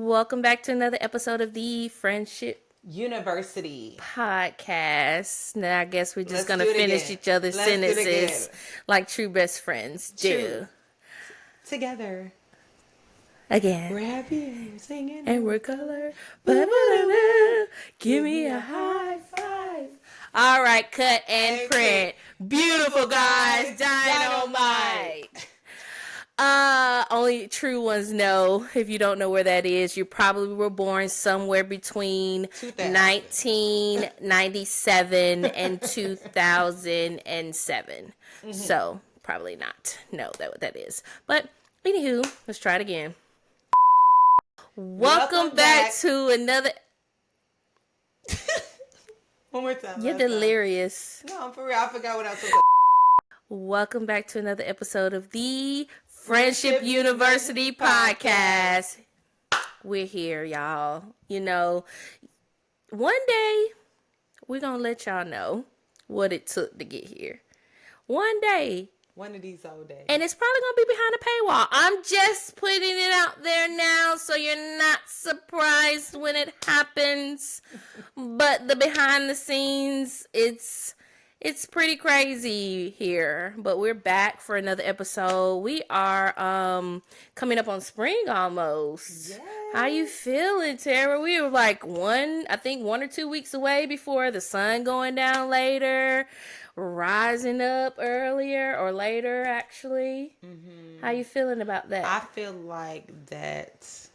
Welcome back to another episode of the Friendship University Podcast. Now, I guess we're just going to do it finish again. each other's Let's do it sentences again. like true best friends do. True. Together. Again. We're happy. We're singing. And we're color. Ba-da-da-da. Give me a high five. All right, cut and print. Beautiful guys. Dynamite. Only true ones know. If you don't know where that is, you probably were born somewhere between 1997 and 2007. So probably not know what that is. But anywho, let's try it again. Welcome back to another. One more time. You're delirious. No, I'm for real. I forgot what I was supposed to. Welcome back to another episode of the Friendship University Podcast. We're here, y'all. You know, one day we're going to let y'all know what it took to get here. One day. One of these old days. And it's probably going to be behind a paywall. I'm just putting it out there now so you're not surprised when it happens. But the behind the scenes, it's pretty crazy here, but we're back for another episode. We are coming up on spring almost. Yes. How you feeling, Tara? We were like 1 or 2 weeks away before the sun going down later, rising up earlier or later, actually. Mm-hmm. How you feeling about that? I feel like that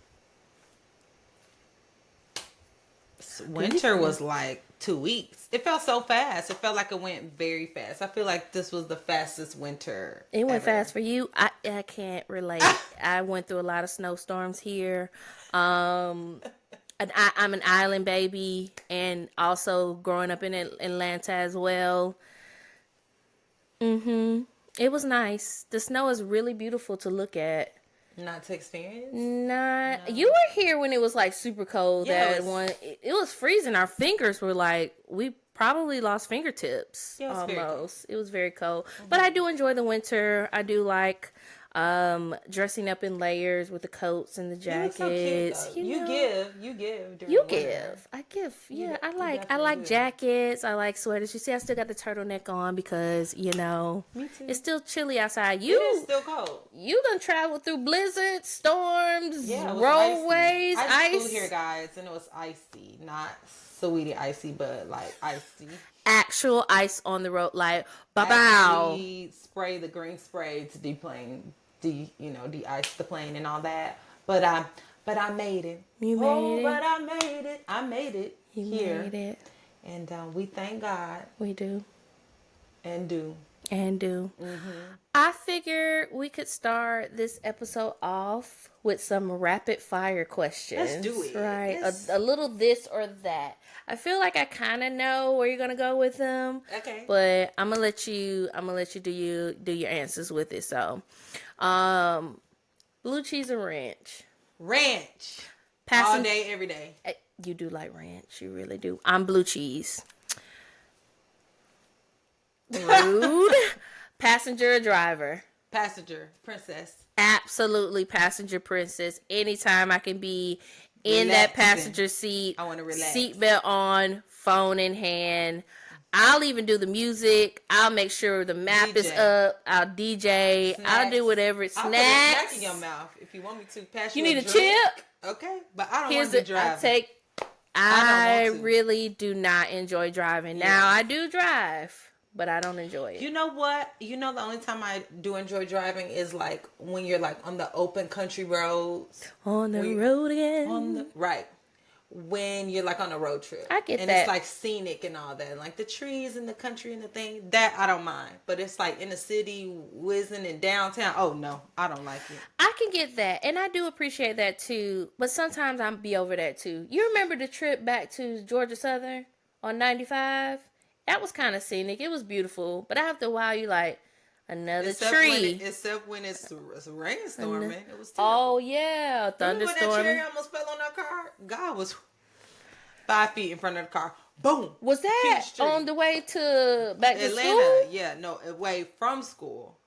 winter was like 2 weeks. It felt so fast. It felt like it went very fast. I feel like this was the fastest winter. It went fast for you. I can't relate. I went through a lot of snowstorms here. I'm an island baby, and also growing up in Atlanta as well. It was nice. The snow is really beautiful to look at. Not to experience? No. You were here when it was like super cold. Yeah, it was freezing. Our fingers were like, we probably lost fingertips. Yeah, almost. It was very cold. Mm-hmm. But I do enjoy the winter. I do like dressing up in layers with the coats and the jackets. So cute, you give. I give. Yeah, I like jackets. I like sweaters. You see, I still got the turtleneck on because Me too. It's still chilly outside. It is still cold. You done traveled through blizzards, storms, roadways, I flew here, guys, and it was icy, not sweetie icy, but like icy. Actual ice on the road, like bow. We spray the green spray to de-ice the plane and all that. But I made it. You made it. But I made it. I made it here. Made it. And we thank God. We do. And do. Mm-hmm. I figured we could start this episode off with some rapid fire questions. Let's do it. Right? A little this or that. I feel like I kind of know where you're gonna go with them. Okay. But I'm gonna let you do your answers with it. So, blue cheese or ranch? Ranch. All day, every day. You do like ranch. You really do. I'm blue cheese. Rude. Passenger or driver? Passenger. Princess. Absolutely passenger princess. Anytime I can be in that passenger seat. I want to relax. Seatbelt on, phone in hand. I'll even do the music. I'll make sure the map is up. I'll DJ. Snacks. I'll do whatever. Snacks. I'll put a snack in your mouth if you want me to. Pass you need a a drink. chip? Okay, but I don't want to drive. I really do not enjoy driving. Yeah. Now, I do drive, but I don't enjoy it. You know what? The only time I do enjoy driving is like when you're like on the open country roads. On the road again. Right. When you're like on a road trip. I get and that. And it's like scenic and all that. Like the trees and the country and the thing. That I don't mind. But it's like in the city, whizzing in downtown. Oh, no. I don't like it. I can get that. And I do appreciate that too. But sometimes I'm be over that too. You remember the trip back to Georgia Southern on 95? That was kind of scenic. It was beautiful. But after a while, you like, another tree. Except when it's rainstorming. It was terrible. Oh, yeah. Thunderstorm. Remember when that cherry almost fell on our car? God was 5 feet in front of the car. Boom. Was that on the way back to Atlanta? school? Yeah, no, away from school.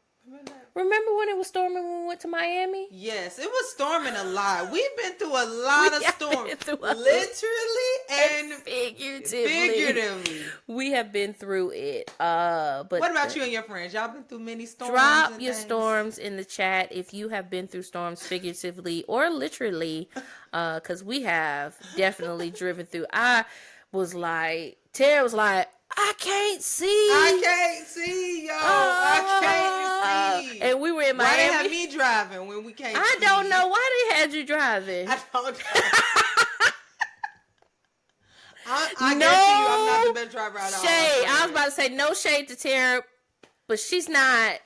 Remember when it was storming when we went to Miami? Yes, it was storming a lot. We've been through a lot of storms, literally and figuratively. We have been through it. But what about you and your friends? Y'all been through many storms? Drop your storms in the chat if you have been through storms figuratively or literally, because we have definitely driven through. Tara was like, I can't see. I can't see, yo. I can't see. And we were in Miami. Why they have me driving when we can't see? I don't know why they had you driving. I don't know. I guarantee you, I'm not the best driver out of all. Shade. I was about to say no shade to Tara, but she's not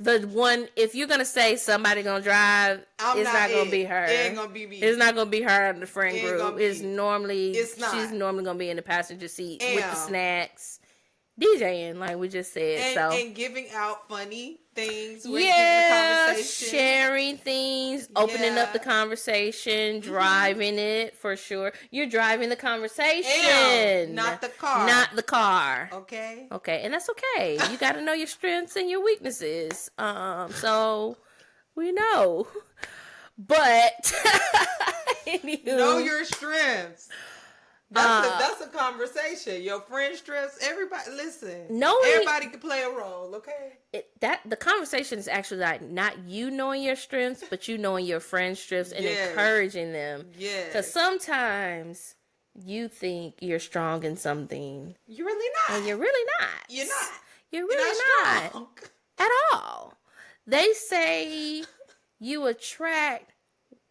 the one. If you're gonna say somebody gonna drive, it's not gonna be her. It ain't gonna be me. It's not gonna be her in the friend group. It's not. normally she's normally gonna be in the passenger seat with the snacks, DJing like we just said. And giving out funny things. Sharing things, opening up the conversation, driving it for sure. You're driving the conversation, not the car. Not the car. Okay, and that's okay. You got to know your strengths and your weaknesses. So we know, but anywho, know your strengths. That's a conversation. Your friend strengths. Everybody, listen. Everybody can play a role. Okay. The conversation is actually like not you knowing your strengths, but you knowing your friend's strengths and encouraging them. Yeah. Because sometimes you think you're strong in something. You're really not. And you're really not. You're not. You're really not at all. They say you attract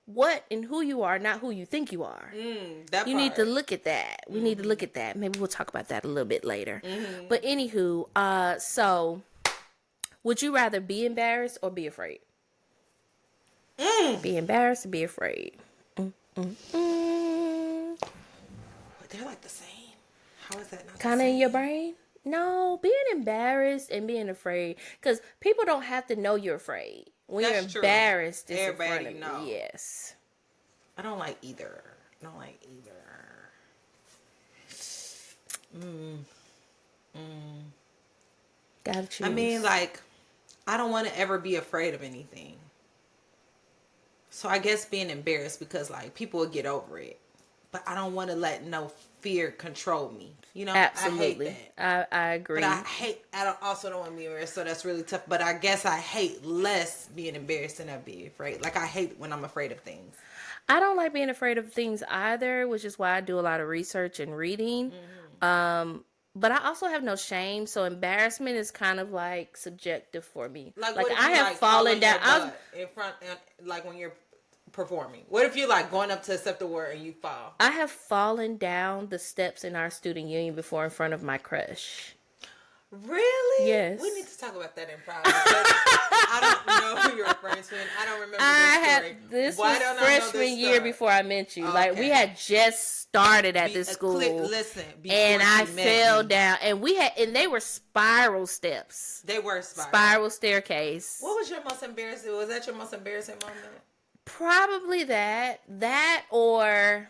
what and who you are, not who you think you are. You need to look at that. We need to look at that. Maybe we'll talk about that a little bit later. But anywho, so would you rather be embarrassed or be afraid? Be embarrassed or be afraid? They're like the same. How is that not kind of in your brain? No, being embarrassed and being afraid, because people don't have to know you're afraid. When you're embarrassed, it's everybody knows. Yes. I don't like either. Gotta choose. I mean, like, I don't want to ever be afraid of anything. So I guess being embarrassed because, like, people will get over it. But I don't want to let no fear control me. You know? Absolutely. I hate that. I agree. But I also don't want to be embarrassed, so that's really tough. But I guess I hate less being embarrassed than I be afraid. Like, I hate when I'm afraid of things. I don't like being afraid of things either, which is why I do a lot of research and reading. But I also have no shame, so embarrassment is kind of like subjective for me. Like I have fallen down in front, like when you're performing. What if you're like going up to accept the word and you fall? I have fallen down the steps in our student union before in front of my crush. Really? Yes. We need to talk about that in private. I don't know who you're referring to, and I don't remember this story. This was freshman year before I met you. Okay. Like, we had just started at this school. Listen, and I fell down, and they were spiral steps. They were spiral staircase. What was your most embarrassing? Was that your most embarrassing moment? Probably that or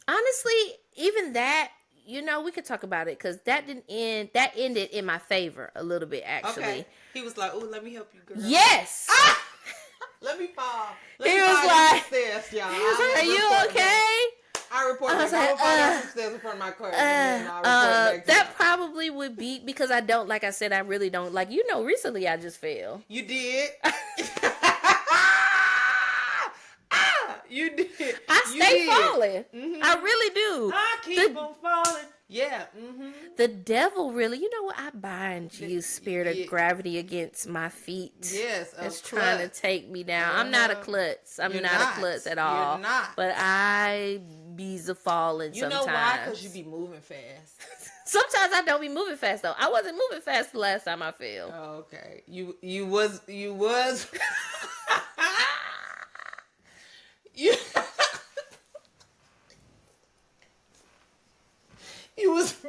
honestly, even that. You know, we could talk about it because that didn't end. That ended in my favor a little bit, actually. Okay. He was like, "Oh, let me help you, girl." Yes. Let me fall. He was like, "Are you okay?" I reported. I was like, upstairs in front of my car. That probably would be because I don't. Like I said, I really don't. Like, you know, recently I just fell. You did. You did. I stay falling. I really do. I keep on falling. Yeah. The devil really, you know what? I bind you, spirit of gravity against my feet. Yes. It's trying to take me down. I'm not a klutz. I'm not a klutz at all. You're not. But I bees a falling sometimes. You know why? Because you be moving fast. Sometimes I don't be moving fast though. I wasn't moving fast the last time I fell. Oh, okay. You was you was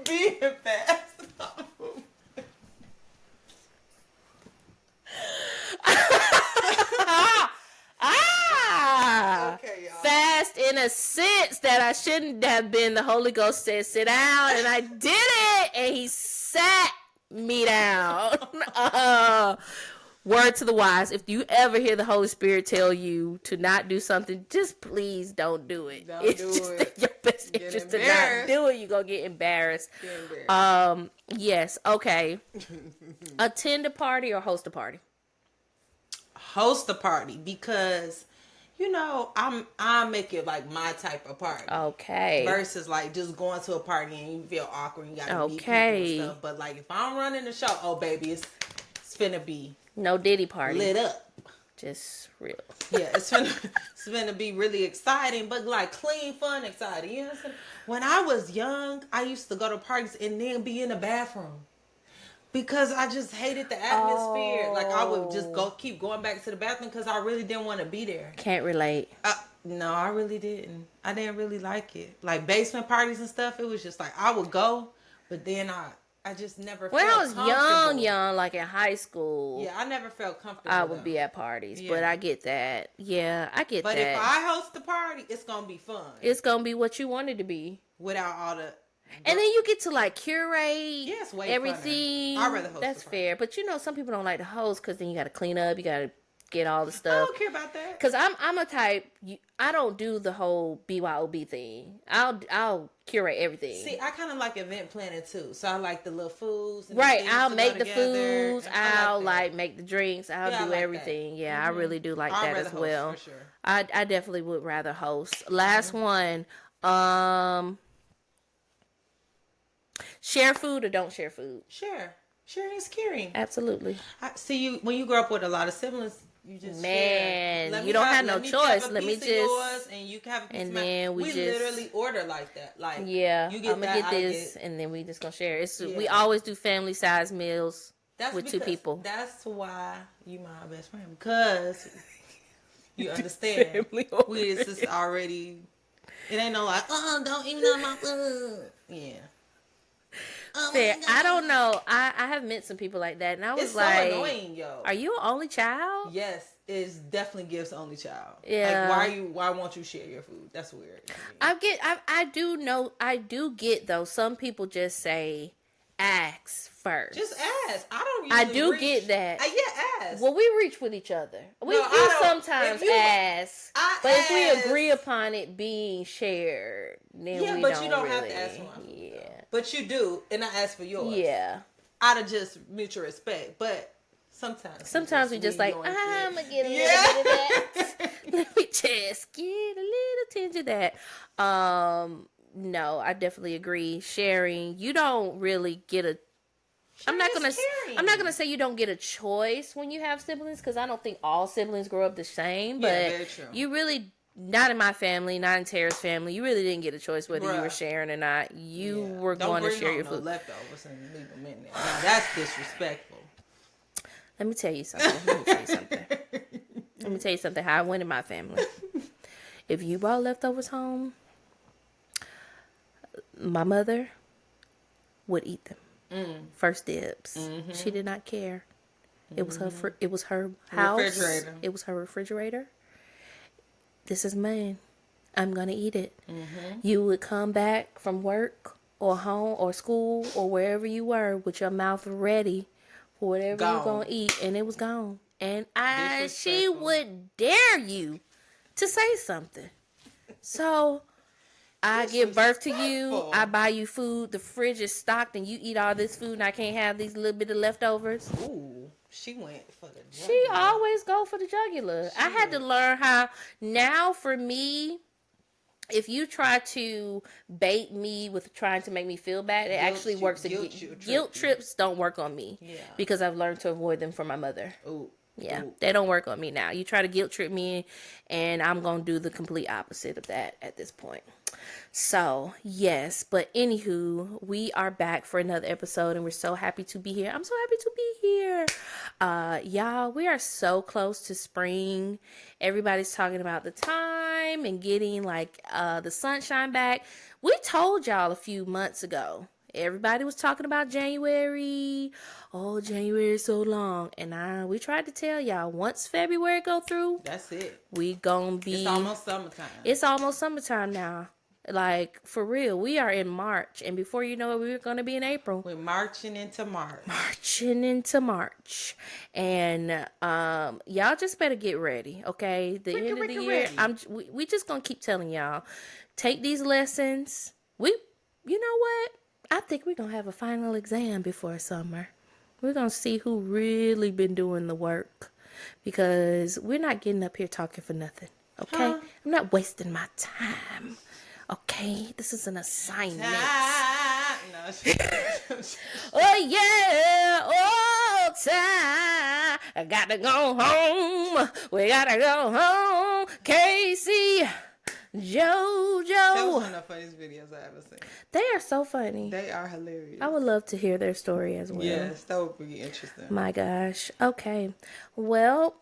being fast. Okay, y'all. Fast in a sense that I shouldn't have been. The Holy Ghost said, sit down, and I did it, and he sat me down. Word to the wise, if you ever hear the Holy Spirit tell you to not do something, just please don't do it. It's just in your best interest to not do it. You're going to get embarrassed. Yes, okay. Attend a party or host a party? Host a party, because I make it like my type of party. Okay. Versus like just going to a party and you feel awkward, you gotta meet people and stuff. But like if I'm running the show, oh baby, it's finna be no Diddy party. Lit up. Just real. Yeah, it's finna be really exciting, but like clean, fun, exciting. You know what I'm saying? When I was young, I used to go to parties and then be in the bathroom. Because I just hated the atmosphere. Like I would just keep going back to the bathroom because I really didn't want to be there. Can't relate. No, I really didn't. I didn't really like it. Like basement parties and stuff, it was just like I would go, but then I just never felt comfortable. When I was young, like in high school. Yeah, I never felt comfortable. I would be at parties, but I get that. Yeah, I get that. But if I host the party, it's going to be fun. It's going to be what you want it to be. Without all the... And then you get to like curate I'd everything. rather host. That's fair. But some people don't like to host because then you got to clean up. You got to get all the stuff. I don't care about that. Because I'm a type. I don't do the whole BYOB thing. I'll curate everything. See, I kind of like event planning too. So I like the little foods. And right. I'll make the foods. I'll like make the drinks. I'll do like everything. That. Yeah, I really do like that as well. For sure. I definitely would rather host. Last one. Share food or don't share food? Share. Sharing is caring. Absolutely. See, when you grow up with a lot of siblings, you just share. You don't have no choice. Let me just yours and you can have a piece and of then we literally order like that. Like you get I'm gonna get this, and then we just gonna share. We always do family size meals with two people. That's why you my best friend, because you understand. We just already. It ain't no like, don't eat none of my food. Yeah. Fair. I don't know. I have met some people like that, and I was it's like, so annoying, yo. Are you an only child? Yes, it's definitely gives only child. Yeah. Like, why won't you share your food? That's weird. I do get though. Some people just say, ask first. Just ask. I do get that. Ask. Well, we reach with each other. We do sometimes ask. But if we agree upon it being shared, then we don't you don't really, have to ask for my food. Yeah. But you do, and I ask for yours. Yeah. Out of just mutual respect. But sometimes we just like, I'm going to get a little bit of that. Let me just get a little tinge of that. No, I definitely agree. Sharing, you don't really get a. I'm not gonna say you don't get a choice when you have siblings, because I don't think all siblings grow up the same. But very true. You really, not in my family, not in Tara's family, you really didn't get a choice whether you were sharing or not. You were going to share your food. Don't bring leftovers and leave them in there. Now that's disrespectful. Let me tell you something. Let me tell you something. How I went in my family. If you brought leftovers home, my mother would eat them. First dibs. Mm-hmm. She did not care. It was her. It was her house. Refrigerator. It was her refrigerator. This is mine. I'm gonna eat it. Mm-hmm. You would come back from work or home or school or wherever you were with your mouth ready for whatever you're gonna eat, and it was gone. And she would dare you to say something. So I give birth to you. I buy you food. The fridge is stocked, and you eat all this food, and I can't have these little bit of leftovers. Ooh, she went for the jugular. She always go for the jugular. I had to learn how. Now, for me, if you try to bait me with trying to make me feel bad, it actually works. Guilt trips don't work on me because I've learned to avoid them from my mother. Ooh. Yeah, they don't work on me now. You try to guilt trip me, and I'm going to do the complete opposite of that at this point. So, yes, but anywho, we are back for another episode, and we're so happy to be here. I'm so happy to be here. Y'all, we are so close to spring. Everybody's talking about the time and getting, like, the sunshine back. We told y'all a few months ago. Everybody was talking about January. Oh, January is so long. And we tried to tell y'all, once February go through, that's it. We gonna be. It's almost summertime. It's almost summertime now. Like, for real, we are in March, and before you know it, we're going to be in April. We're marching into March. Marching into March. And y'all just better get ready, okay? The end of the year, ready. we just going to keep telling y'all, take these lessons. You know what? I think we're going to have a final exam before summer. We're going to see who really been doing the work, because we're not getting up here talking for nothing, okay? Huh? I'm not wasting my time. Okay, this is an assignment. No, Oh yeah, oh time. I gotta go home. We gotta go home. Casey, JoJo. that was one of the funniest videos I ever seen. They are so funny. They are hilarious. I would love to hear their story as well. Yes, that would be interesting. My gosh. Okay. Well,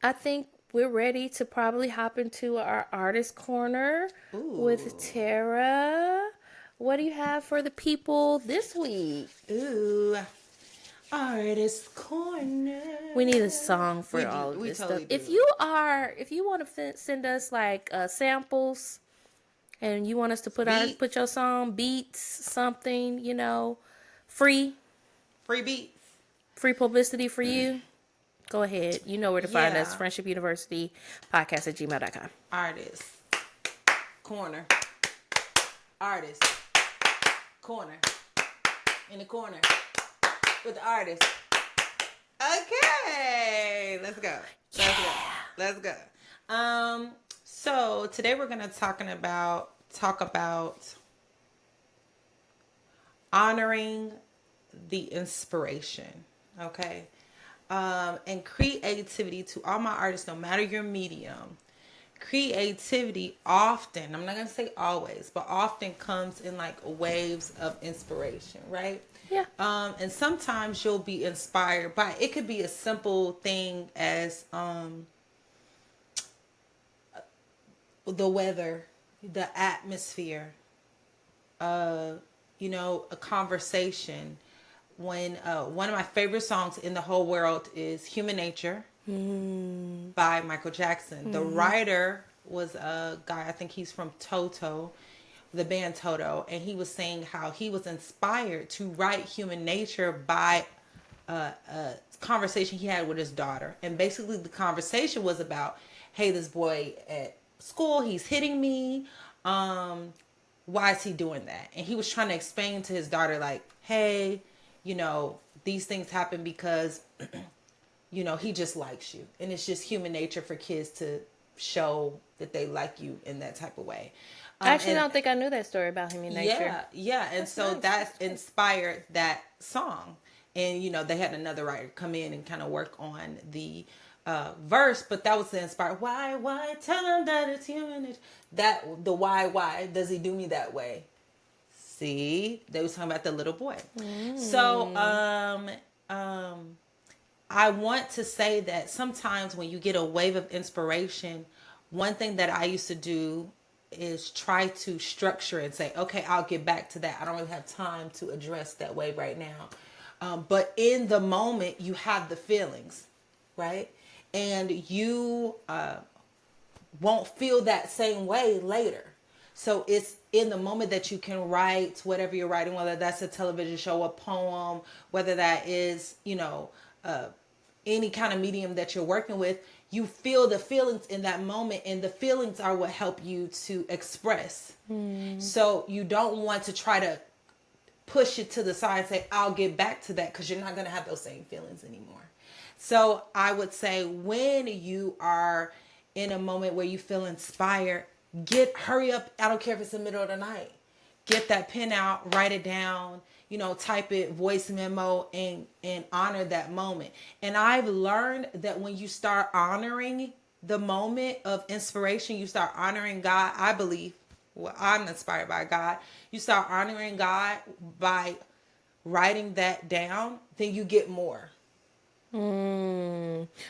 I think we're ready to probably hop into our artist corner with Tara. What do you have for the people this week? Ooh, artist corner. We need a song for all of this totally stuff. Do. If you want to send us like samples, and you want us to put your song, beats, something, free beats, free publicity for you. Go ahead. You know where to find us. Friendship University Podcast at gmail.com. Artist corner. Artist corner. In the corner with the artist. Okay, let's go. Let's go. So today we're gonna talk about honoring the inspiration. Okay. And creativity. To all my artists, no matter your medium, creativity often, I'm not going to say always, but often comes in like waves of inspiration, right? Yeah. And sometimes you'll be inspired by, it could be a simple thing as the weather, the atmosphere, a conversation. When one of my favorite songs in the whole world is Human Nature by Michael Jackson. The writer was a guy, I think he's from Toto, the band Toto, and he was saying how he was inspired to write Human Nature by a conversation he had with his daughter. And basically the conversation was about, hey, this boy at school, he's hitting me. Why is he doing that? And he was trying to explain to his daughter, like, hey, these things happen because, he just likes you. And it's just human nature for kids to show that they like you in that type of way. I actually don't think I knew that story about human nature. Yeah. And so nice. that inspired that song. And, they had another writer come in and kind of work on the verse, but that was the inspired. Why, tell him that it's human nature. Why does he do me that way? See, they was talking about the little boy. So, I want to say that sometimes when you get a wave of inspiration, one thing that I used to do is try to structure and say, okay, I'll get back to that. I don't really have time to address that wave right now. But in the moment, you have the feelings, right? And you won't feel that same way later. So it's in the moment that you can write whatever you're writing, whether that's a television show, a poem, whether that is, any kind of medium that you're working with, you feel the feelings in that moment, and the feelings are what help you to express. So you don't want to try to push it to the side and say, I'll get back to that, because you're not going to have those same feelings anymore. So I would say when you are in a moment where you feel inspired, hurry up. I don't care if it's the middle of the night. Get that pen out, write it down, type it, voice memo, and honor that moment. And I've learned that when you start honoring the moment of inspiration, you start honoring God. I believe, I'm inspired by God. You start honoring God by writing that down, then you get more.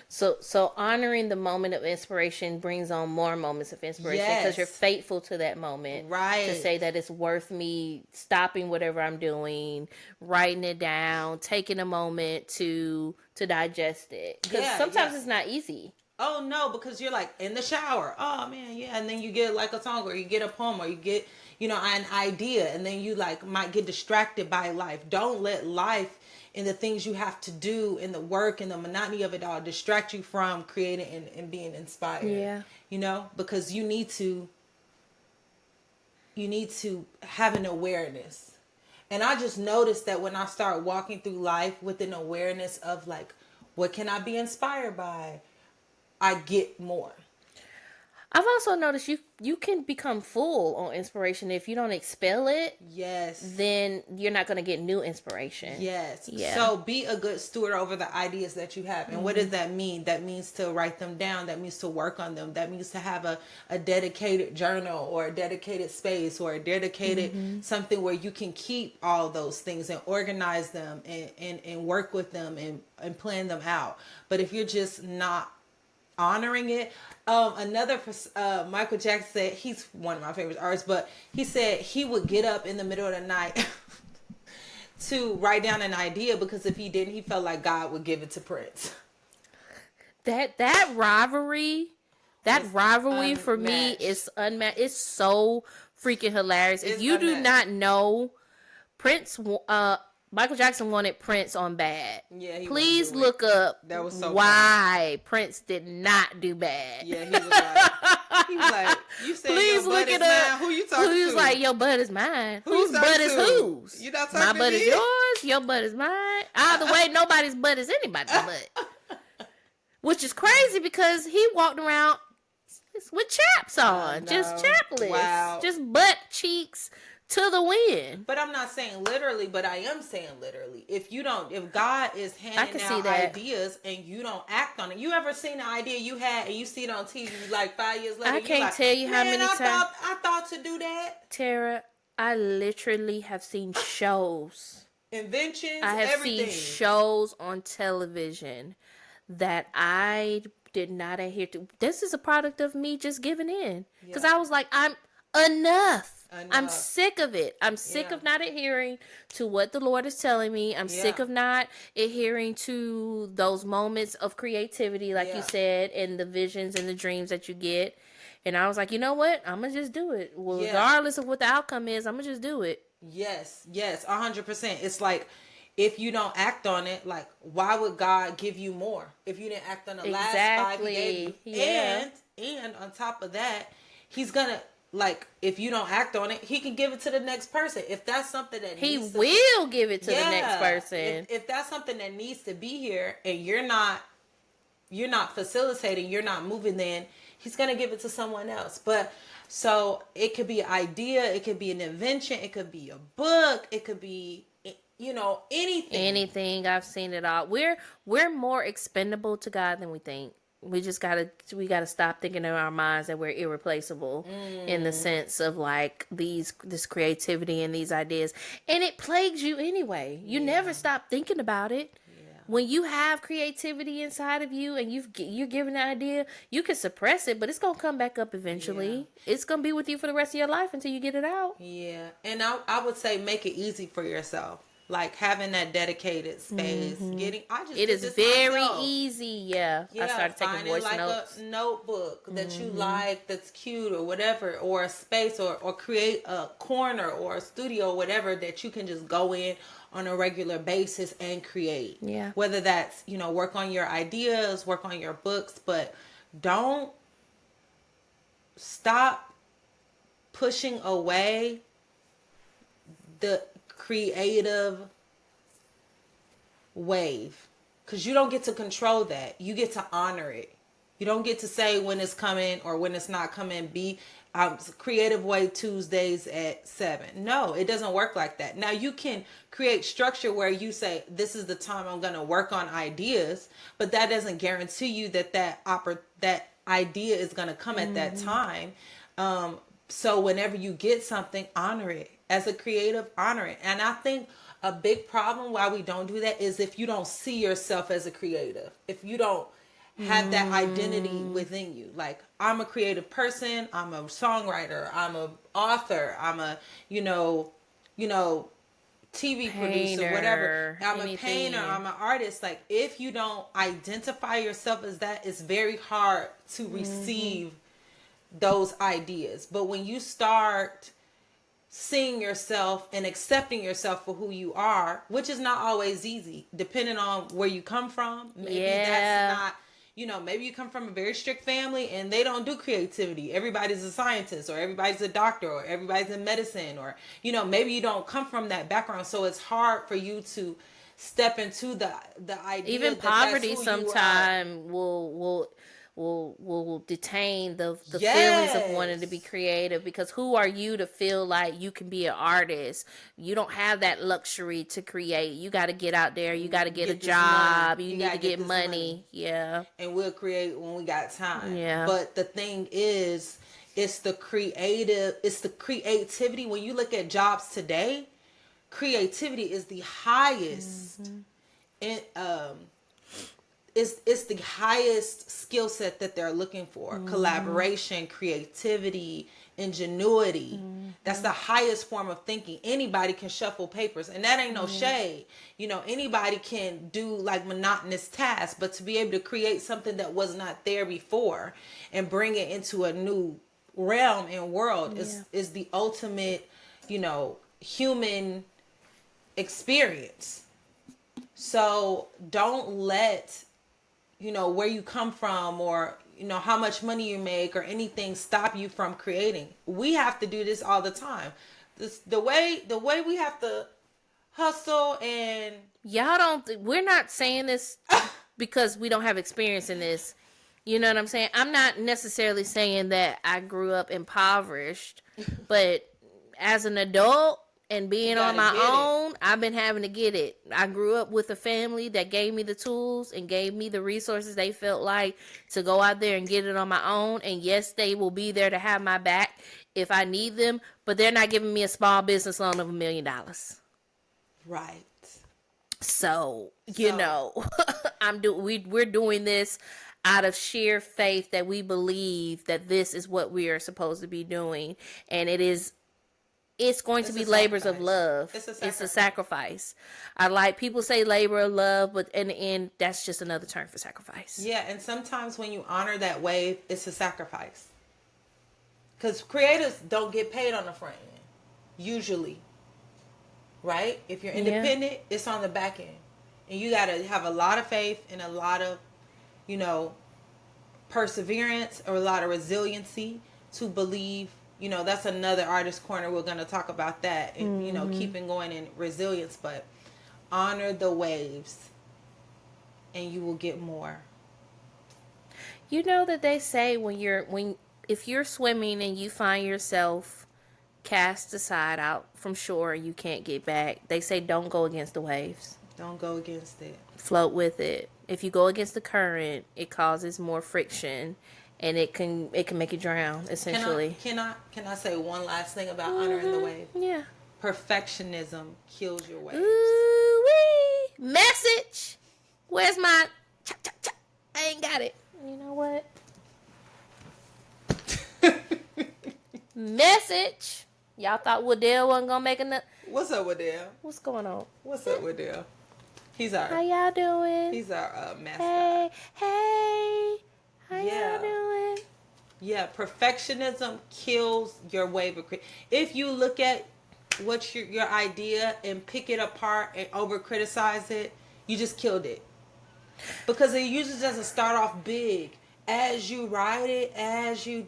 So honoring the moment of inspiration brings on more moments of inspiration, because you're faithful to that moment, right? To say that it's worth me stopping whatever I'm doing, writing it down, taking a moment to digest it, because sometimes it's not easy. Oh no, because you're like in the shower. Oh man, yeah, and then you get like a song, or you get a poem, or you get an idea, and then you like might get distracted by life. Don't let life and the things you have to do and the work and the monotony of it all distract you from creating and being inspired. Yeah. Because you need to have an awareness. And I just noticed that when I start walking through life with an awareness of like, what can I be inspired by? I get more. I've also noticed you can become full on inspiration. If you don't expel it, yes, then you're not going to get new inspiration. Yes. Yeah. So be a good steward over the ideas that you have. And what does that mean? That means to write them down. That means to work on them. That means to have a dedicated journal or a dedicated space or a dedicated something where you can keep all those things and organize them and work with them and plan them out. But if you're just not honoring it, Michael Jackson said, he's one of my favorite artists, but he said he would get up in the middle of the night to write down an idea, because if he didn't, he felt like God would give it to Prince. That rivalry for me is unmatched. It's so freaking hilarious. If you do not know, Michael Jackson wanted Prince on Bad. Yeah, please look up that was so why Prince did not do Bad. Yeah, he was like, you said please your look butt it is up. mine. Who you talking to? He was like, your butt is mine. Who Whose butt is whose? You not talking My to butt me? is yours. Your butt is mine. Either way, nobody's butt is anybody's butt. Which is crazy because he walked around with chaps on, just chapless, wow, just butt cheeks to the wind. But I'm not saying literally, but I am saying literally. If God is handing out ideas and you don't act on it, you ever seen an idea you had and you see it on TV like 5 years later? I can't tell you how many times I thought to do that. Tara, I literally have seen shows, inventions. I have everything. seen shows on television that I did not adhere to. This is a product of me just giving in, because I was like, I'm enough. I'm sick of it. I'm sick of not adhering to what the Lord is telling me. I'm sick of not adhering to those moments of creativity, like you said, and the visions and the dreams that you get. And I was like, you know what? I'm going to just do it. Well, regardless of what the outcome is, I'm going to just do it. Yes, 100%. It's like, if you don't act on it, like, why would God give you more if you didn't act on the last 5 he gave you? And on top of that, he's going to, like, if you don't act on it, he can give it to the next person. If that's something that he will give it to the next person. If that's something that needs to be here and you're not facilitating, you're not moving, then he's going to give it to someone else. But so it could be an idea, it could be an invention, it could be a book, it could be, anything. I've seen it all. We're more expendable to God than we think. We gotta stop thinking in our minds that we're irreplaceable in the sense of like this creativity and these ideas, and it plagues you anyway. You never stop thinking about it. When you have creativity inside of you and you're given an idea, you can suppress it, but it's gonna come back up eventually. It's gonna be with you for the rest of your life until you get it out. Yeah, and I would say make it easy for yourself. Like having that dedicated space, It is very easy. Yeah, I started taking voice like notes. A notebook that you like, that's cute or whatever, or a space, or create a corner or a studio, or whatever that you can just go in on a regular basis and create. Yeah. Whether that's work on your ideas, work on your books, but don't stop pushing away the creative wave, because you don't get to control that. You get to honor it. You don't get to say when it's coming or when it's not coming. Creative Wave Tuesdays at 7. No, it doesn't work like that. Now you can create structure where you say, this is the time I'm going to work on ideas, but that doesn't guarantee you that idea is going to come at that time. So whenever you get something, honor it. As a creative, honor it. And I think a big problem why we don't do that is if you don't see yourself as a creative. If you don't have that identity within you. Like, I'm a creative person. I'm a songwriter. I'm a author. I'm a, TV producer, whatever. I'm a painter. I'm an artist. Like, if you don't identify yourself as that, it's very hard to receive those ideas. But when you start seeing yourself and accepting yourself for who you are, which is not always easy, depending on where you come from. Maybe that's not, maybe you come from a very strict family and they don't do creativity. Everybody's a scientist, or everybody's a doctor, or everybody's in medicine, or, maybe you don't come from that background. So it's hard for you to step into the idea. Even that poverty that's who sometime will detain the Yes. feelings of wanting to be creative, because who are you to feel like you can be an artist? You don't have that luxury to create. You got to get out there. You got to get a job. You need to get money. Yeah. And we'll create when we got time. Yeah. But the thing is, it's the creativity. When you look at jobs today, creativity is the highest. It's the highest skill set that they're looking for. Collaboration, creativity, ingenuity. That's the highest form of thinking. Anybody can shuffle papers, and that ain't no shade. Anybody can do like monotonous tasks, but to be able to create something that was not there before and bring it into a new realm and world is the ultimate, human experience. So don't let where you come from, or how much money you make, or anything stop you from creating. We have to do this all the time. The way we have to hustle. And we're not saying this because we don't have experience in this. You know what I'm saying? I'm not necessarily saying that I grew up impoverished, but as an adult and being on my own, I've been having to get it. I grew up with a family that gave me the tools and gave me the resources they felt like to go out there and get it on my own. And yes, they will be there to have my back if I need them, but they're not giving me a small business loan of $1 million. Right. So we're doing this out of sheer faith that we believe that this is what we are supposed to be doing, and it's going to be labors of love. It's a sacrifice. I like people say labor of love, but in the end, that's just another term for sacrifice. Yeah, and sometimes when you honor that wave, it's a sacrifice. Because creators don't get paid on the front end, usually. Right? If you're independent, it's on the back end. And you got to have a lot of faith and a lot of, perseverance, or a lot of resiliency to believe. That's another artist corner. We're going to talk about that and, keeping going in resilience, but honor the waves and you will get more. You know that they say if you're swimming and you find yourself cast aside out from shore and you can't get back, they say don't go against the waves. Don't go against it. Float with it. If you go against the current, it causes more friction. And it can make you drown, essentially. Can I say one last thing about honoring the wave? Yeah. Perfectionism kills your waves. Ooh-wee. Message. Where's my... I ain't got it. You know what? Message. Y'all thought Waddell wasn't going to make enough... What's up, Waddell? What's going on? What's up, Waddell? How y'all doing? He's our mascot. Hey. How y'all doing? Yeah, perfectionism kills your wave of creativity. If you look at what's your idea and pick it apart and over criticize it, you just killed it. Because it usually doesn't start off big. As you write it, as you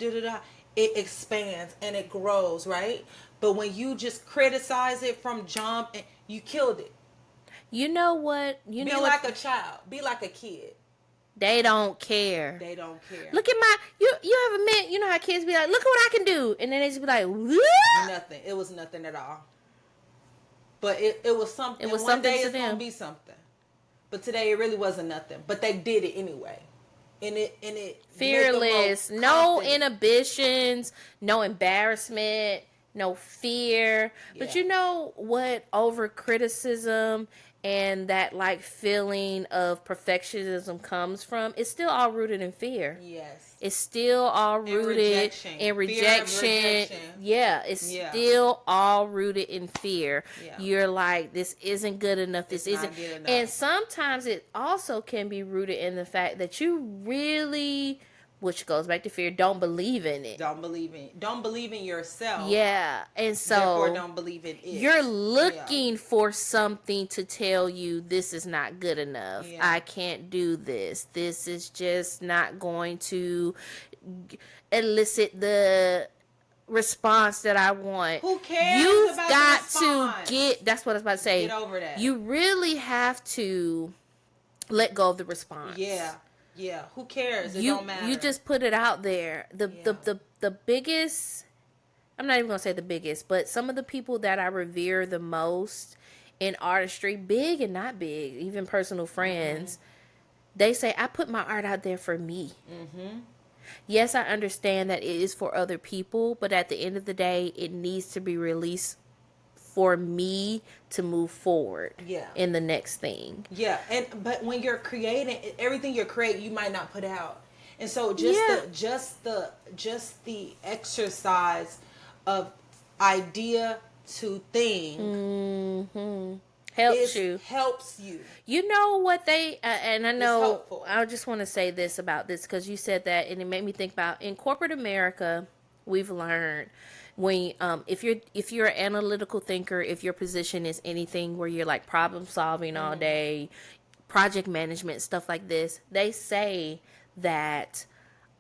it expands and it grows, right? But when you just criticize it from jump, you killed it. You know what? Be like a child. Be like a kid. They don't care. Look at you ever met, you know how kids be like, look at what I can do. And then they just be like, what? Nothing. It was nothing at all. But it was something. It was One something day to it's them. going to be something. But today it really wasn't nothing. But they did it anyway. And it fearless. No inhibitions. No embarrassment. No fear. Yeah. But you know what? Over criticism and that like feeling of perfectionism comes from, it's still all rooted in fear. Yes. It's still all rooted in rejection. Yeah, it's still all rooted in fear. Yeah. You're like, this isn't good enough. This isn't. And sometimes it also can be rooted in the fact that you really which goes back to fear. Don't believe in it. Don't believe in yourself. Yeah. And so Therefore, don't believe in it. You're looking for something to tell you this is not good enough. Yeah. I can't do this. This is just not going to elicit the response that I want. Who cares? You've about got the response? to get, that's what I was about to say. Get over that. You really have to let go of the response. Yeah. Who cares? It don't matter. You just put it out there. The biggest, I'm not even gonna say the biggest, but some of the people that I revere the most in artistry, big and not big, even personal friends, they say, I put my art out there for me. Yes, I understand that it is for other people, but at the end of the day, it needs to be released for me to move forward in the next thing. Yeah, but when you're creating, everything you're creating, you might not put out. And so just the exercise of idea to thing helps you. You know what they and I know I just want to say this about this because you said that and it made me think about in corporate America, we've learned when if you're an analytical thinker, if your position is anything where you're like problem solving all day, project management, stuff like this, they say that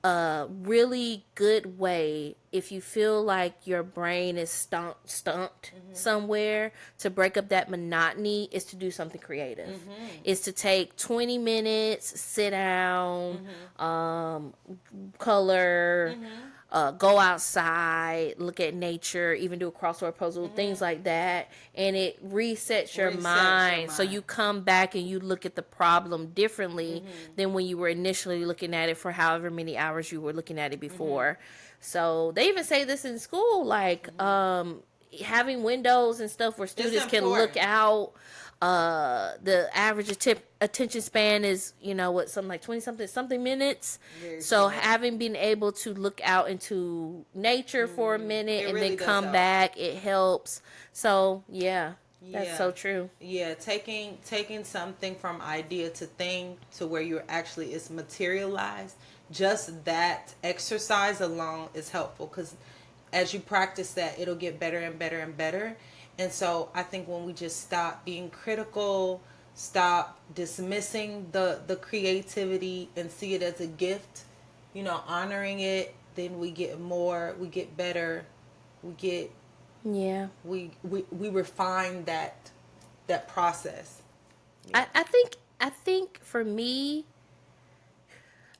a really good way, if you feel like your brain is stumped somewhere, to break up that monotony is to do something creative. Is to take 20 minutes, sit down, color, go outside, look at nature, even do a crossword puzzle, things like that, and it resets your mind. So you come back and you look at the problem differently than when you were initially looking at it for however many hours you were looking at it before. So they even say this in school, like having windows and stuff where students can look out. The average attention span is, something like 20 something minutes. So having been able to look out into nature for a minute and then come back, it helps. So that's so true. Yeah, taking something from idea to thing to where you're actually it's materialized. Just that exercise alone is helpful because as you practice that, it'll get better and better and better. And so I think when we just stop being critical, stop dismissing the creativity and see it as a gift, honoring it, then we get more, we get better, we refine that process. Yeah. I think for me,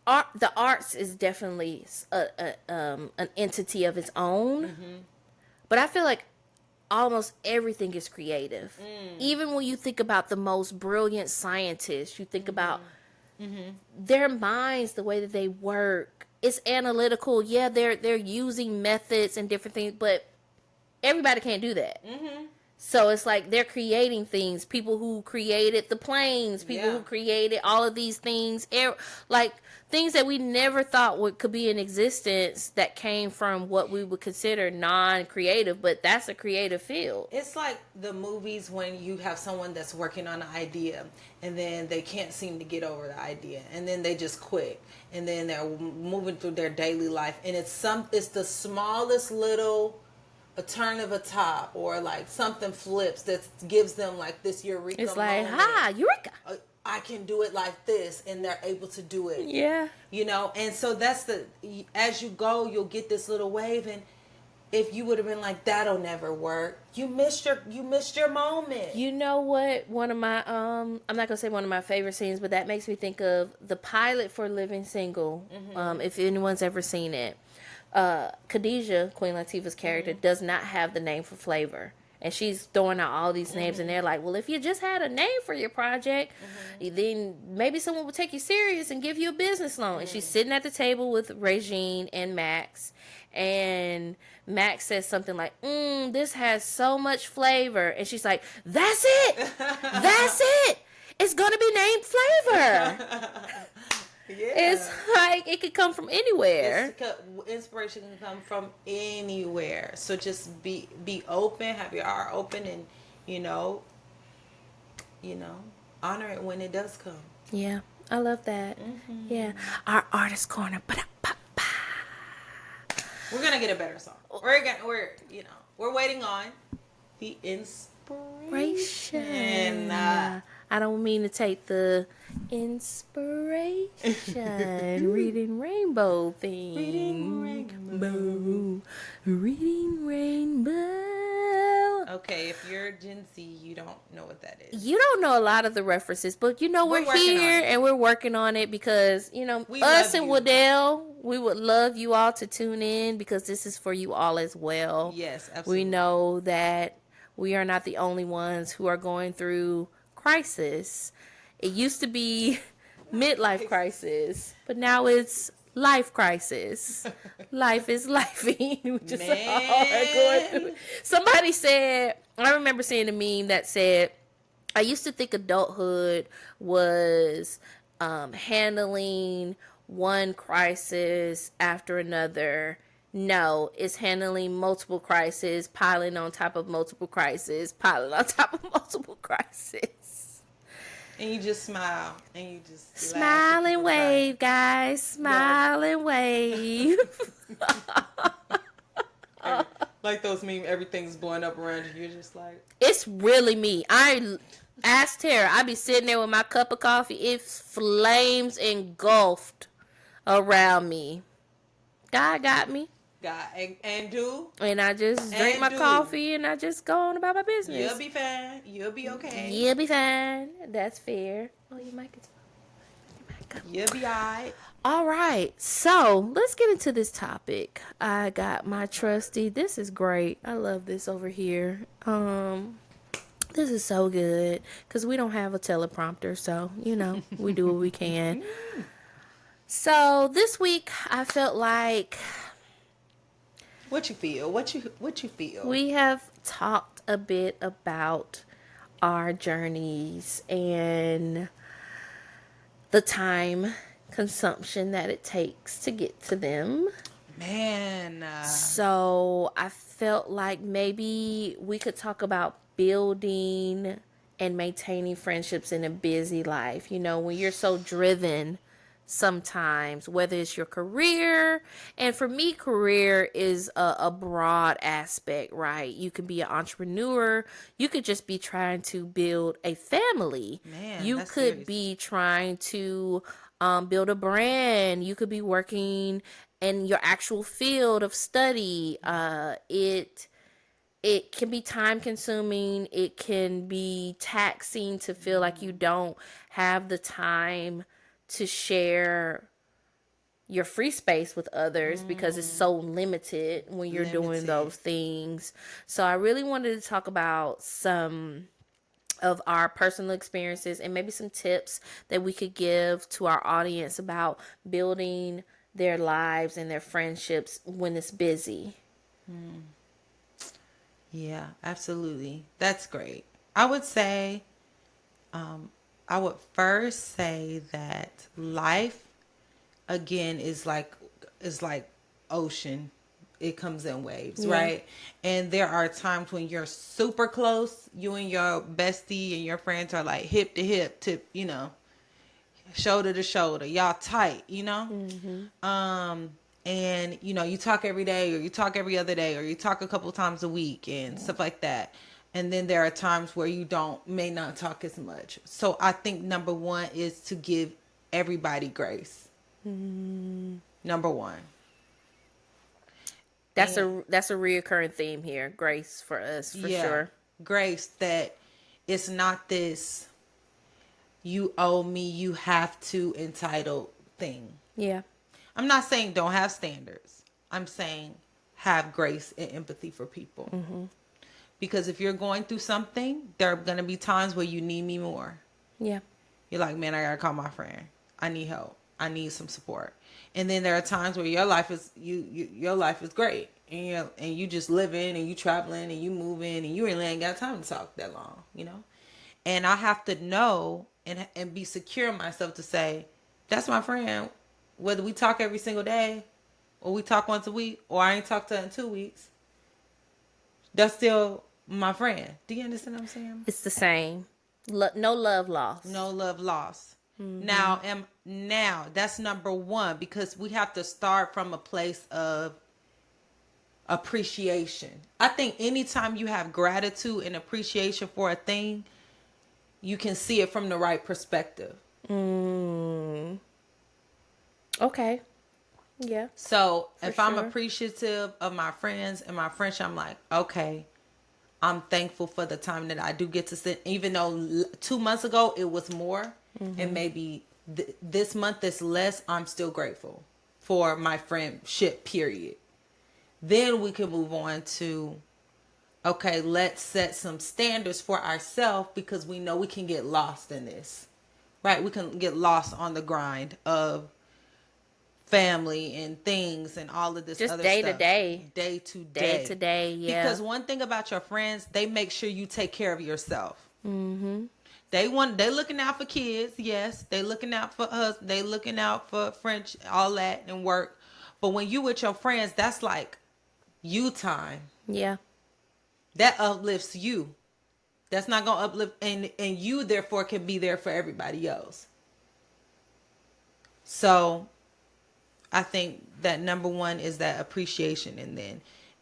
the arts is definitely an entity of its own, but I feel like almost everything is creative. Even when you think about the most brilliant scientists, you think about their minds, the way that they work. It's analytical. Yeah, they're using methods and different things, but everybody can't do that. So it's like they're creating things. People who created the planes, people who created all of these things, like things that we never thought could be in existence that came from what we would consider non-creative, but that's a creative field. It's like the movies when you have someone that's working on an idea and then they can't seem to get over the idea and then they just quit and then they're moving through their daily life and it's the smallest little a turn of a top or like something flips that gives them like this eureka it's like moment. Eureka, I can do it like this, and they're able to do it. And so that's as you go, you'll get this little wave, and if you would have been like, that'll never work, you missed your moment. You know what? One of my I'm not gonna say one of my favorite scenes, but that makes me think of the pilot for Living Single. If anyone's ever seen it, Khadijah, Queen Latifah's character, does not have the name for Flavor. And she's throwing out all these names, and they're like, well, if you just had a name for your project, then maybe someone would take you serious and give you a business loan. And she's sitting at the table with Regine and Max. And Max says something like, this has so much flavor. And she's like, that's it. That's it. It's going to be named Flavor. It's like it could come from anywhere. Inspiration can come from anywhere. So just be open, have your heart open, and honor it when it does come. Yeah, I love that. Yeah, our artist corner. We're gonna get a better song. We're waiting on the inspiration. I don't mean to take the inspiration reading rainbow thing. Reading rainbow. Okay, if you're Gen Z, you don't know what that is. You don't know a lot of the references, but you know we're here and we're working on it because, you know, us and Waddell, we would love you all to tune in because this is for you all as well. Yes, absolutely. We know that we are not the only ones who are going through crisis. It used to be midlife crisis, but now it's life crisis. Life is lifing. We just are going through it. Somebody said, I remember seeing a meme that said, I used to think adulthood was handling one crisis after another. No, it's handling multiple crises, piling on top of multiple crises, piling on top of multiple crises. And you just smile. And you just smile and wave, guys. Smile and wave. Like those memes, everything's blowing up around you. You're just like... It's really me. I asked Tara. I be sitting there with my cup of coffee. It's flames engulfed around me. God got me. God, and do. And I just drink my coffee and I just go on about my business. You'll be fine. You'll be okay. You'll be fine. That's fair. Oh, you might get You'll be alright. All right. So let's get into this topic. I got my trusty. This is great. I love this over here. This is so good because we don't have a teleprompter. So, you know, we do what we can. So this week I felt like... What you feel? What you feel? We have talked a bit about our journeys and the time consumption that it takes to get to them. Man. So I felt like maybe we could talk about building and maintaining friendships in a busy life. You know, when you're so driven sometimes, whether it's your career, and for me, career is a broad aspect, right? You could be an entrepreneur, you could just be trying to build a family. Man, you could be trying to build a brand, you could be working in your actual field of study. It can be time consuming, it can be taxing to feel like you don't have the time to share your free space with others because it's so limited when you're doing those things. So I really wanted to talk about some of our personal experiences and maybe some tips that we could give to our audience about building their lives and their friendships when it's busy. Yeah, absolutely. That's great. I would say, I would first say that life, again, is like ocean. It comes in waves, right? And there are times when you're super close. You and your bestie and your friends are like hip to hip, tip, you know, shoulder to shoulder. Y'all tight, you know? And, you know, you talk every day or you talk every other day or you talk a couple times a week and stuff like that. And then there are times where you may not talk as much. So I think number one is to give everybody grace. Number one. That's a reoccurring theme here. Grace for us, for sure. Grace, that it's not this you owe me, you have to entitled thing. Yeah. I'm not saying don't have standards. I'm saying have grace and empathy for people. Because if you're going through something, there are going to be times where you need me more. Yeah. You're like, man, I got to call my friend. I need help. I need some support. And then there are times where your life is your life is great. And you just living and you traveling and you moving and you really ain't got time to talk that long, you know? And I have to know and be secure in myself to say, that's my friend. Whether we talk every single day or we talk once a week or I ain't talked to her in 2 weeks, that's still my friend. Do you understand what I'm saying? It's the same. No love lost. No love lost. Now that's number one, because we have to start from a place of appreciation. I think anytime you have gratitude and appreciation for a thing, you can see it from the right perspective. Okay. Yeah. So if I'm sure. appreciative of my friends and my friendship, I'm like, okay, I'm thankful for the time that I do get to sit. Even though 2 months ago it was more, and maybe this month is less, I'm still grateful for my friendship, period. Then we can move on to, okay, let's set some standards for ourselves because we know we can get lost in this. Right? We can get lost on the grind of family and things and all of this Just other day to stuff. day. Day to Day day. to day, yeah. Because one thing about your friends, they make sure you take care of yourself. They looking out for kids, yes. They looking out for us. They looking out for French, all that, and work. But when you with your friends, that's like you time. Yeah. That uplifts you. That's not gonna uplift, and you therefore can be there for everybody else. So I think that number one is that appreciation,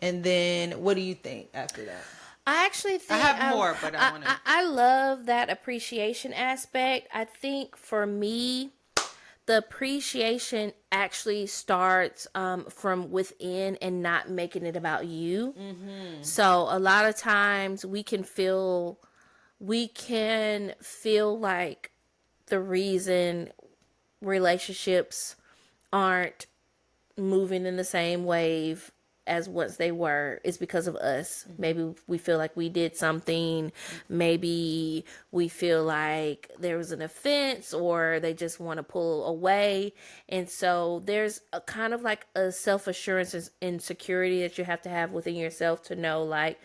and then what do you think after that? I actually think I have more, but I want to. I love that appreciation aspect. I think for me, the appreciation actually starts from within and not making it about you. So a lot of times we can feel like the reason relationships aren't moving in the same wave as once they were is because of us. Maybe we feel like we did something. Maybe we feel like there was an offense or they just want to pull away. And so there's a kind of like a self-assurance and security that you have to have within yourself to know, like,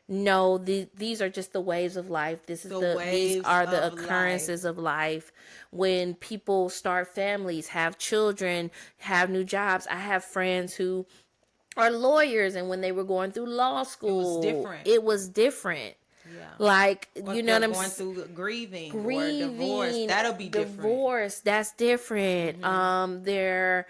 no, these are just the waves of life. These are the occurrences of life. When people start families, have children, have new jobs. I have friends who are lawyers, and when they were going through law school, it was different. Yeah. Like, Or you know what I'm going saying? through grieving or divorce. That'll be different. Divorce, that's different. They're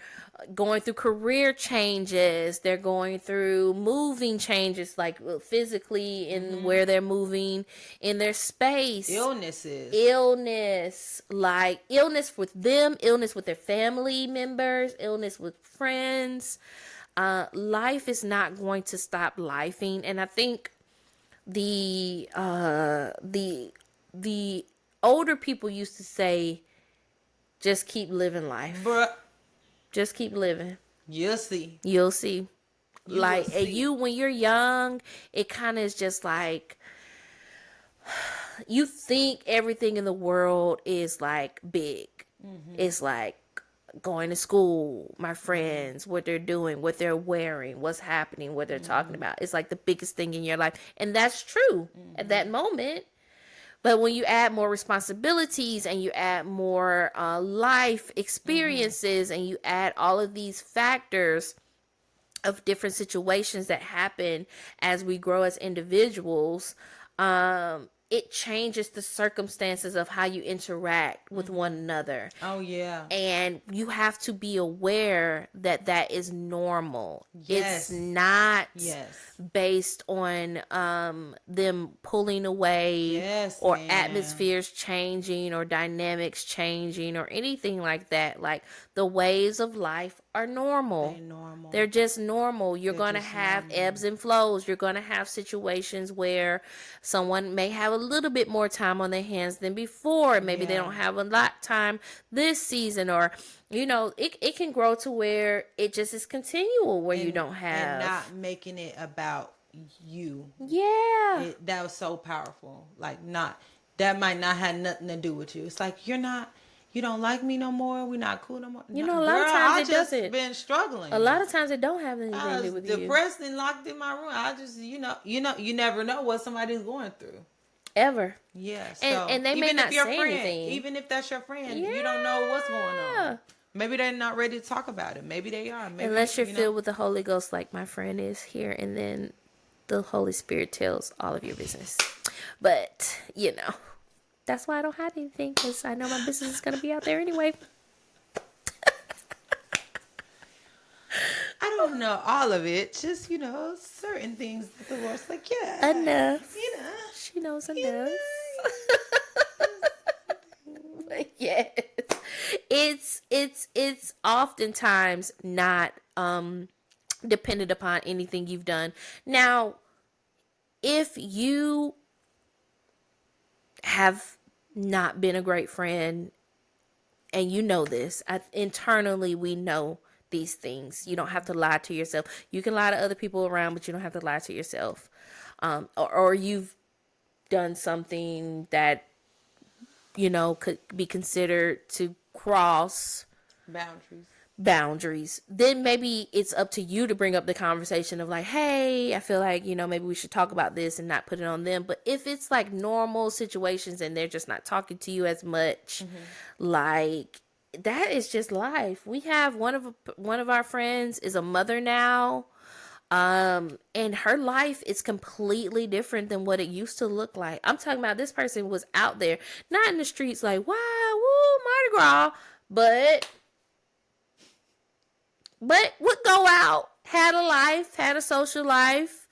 going through career changes. They're going through moving changes, like physically in where they're moving in their space. Illness, like illness with them, illness with their family members, illness with friends. Life is not going to stop lifing, and I think the older people used to say, just keep living life. Bruh. Just keep living. You'll see. You'll see. When you're young, it kind of is just like, you think everything in the world is like big. It's like going to school, my friends, what they're doing, what they're wearing, what's happening, what they're talking about. It's like the biggest thing in your life. And that's true at that moment. But when you add more responsibilities and you add more life experiences and you add all of these factors of different situations that happen as we grow as individuals, it changes the circumstances of how you interact with one another. Oh, yeah. And you have to be aware that that is normal. Yes. It's not based on them pulling away or atmospheres changing or dynamics changing or anything like that. Like, the waves of life are normal. They're just normal. You're going to have ebbs and flows. You're going to have situations where someone may have a little bit more time on their hands than before. Maybe they don't have a lot time this season, or, you know, it can grow to where it just is continual where you don't have. And not making it about you. Yeah. That was so powerful. Like, that might not have nothing to do with you. It's like, you don't like me no more. We're not cool no more. You know, a lot of times it doesn't. I just been struggling. A lot of times it don't have anything to do with you. I was depressed and locked in my room. I just, you never know what somebody's going through. Ever. Yeah. So and they may not say anything. Even if that's your friend, you don't know what's going on. Maybe they're not ready to talk about it. Maybe they are. Maybe, unless you're filled with the Holy Ghost, like my friend is here, and then the Holy Spirit tells all of your business. But, that's why I don't hide anything, because I know my business is going to be out there anyway. I don't know all of it. Just, certain things that the Lord's like, yeah. Enough. You know. She knows You enough. know. Yes. It's oftentimes not dependent upon anything you've done. Now, if you have not been a great friend, and you know this, internally we know these things. You don't have to lie to yourself. You can lie to other people around, but you don't have to lie to yourself. Or you've done something that could be considered to cross boundaries. Then maybe it's up to you to bring up the conversation of like, hey, I feel like maybe we should talk about this and not put it on them. But if it's like normal situations and they're just not talking to you as much, like, that is just life. We have one of our friends is a mother now, and her life is completely different than what it used to look like. I'm talking about this person was out there, not in the streets like, wow, woo, Mardi Gras, but would go out, had a life, had a social life,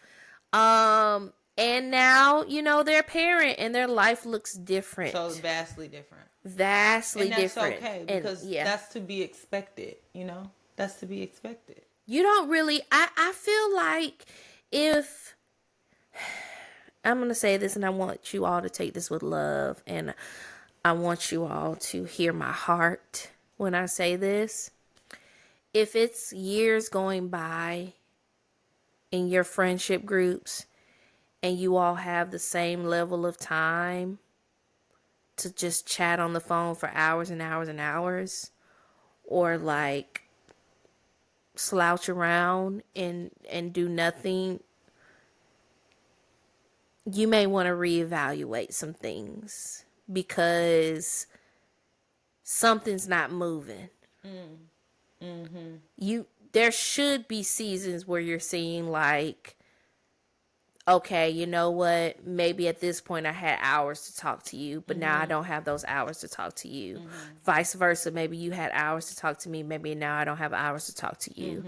and now they're a parent and their life looks different. So vastly different. And that's different. Okay, because that's to be expected. That's to be expected. You don't really. I feel like if I'm gonna say this, and I want you all to take this with love, and I want you all to hear my heart when I say this. If it's years going by in your friendship groups and you all have the same level of time to just chat on the phone for hours and hours and hours, or like slouch around and do nothing, you may want to reevaluate some things because something's not moving. There should be seasons where you're seeing like, okay, you know what? Maybe at this point I had hours to talk to you, but now I don't have those hours to talk to you. Vice versa. Maybe you had hours to talk to me. Maybe now I don't have hours to talk to you.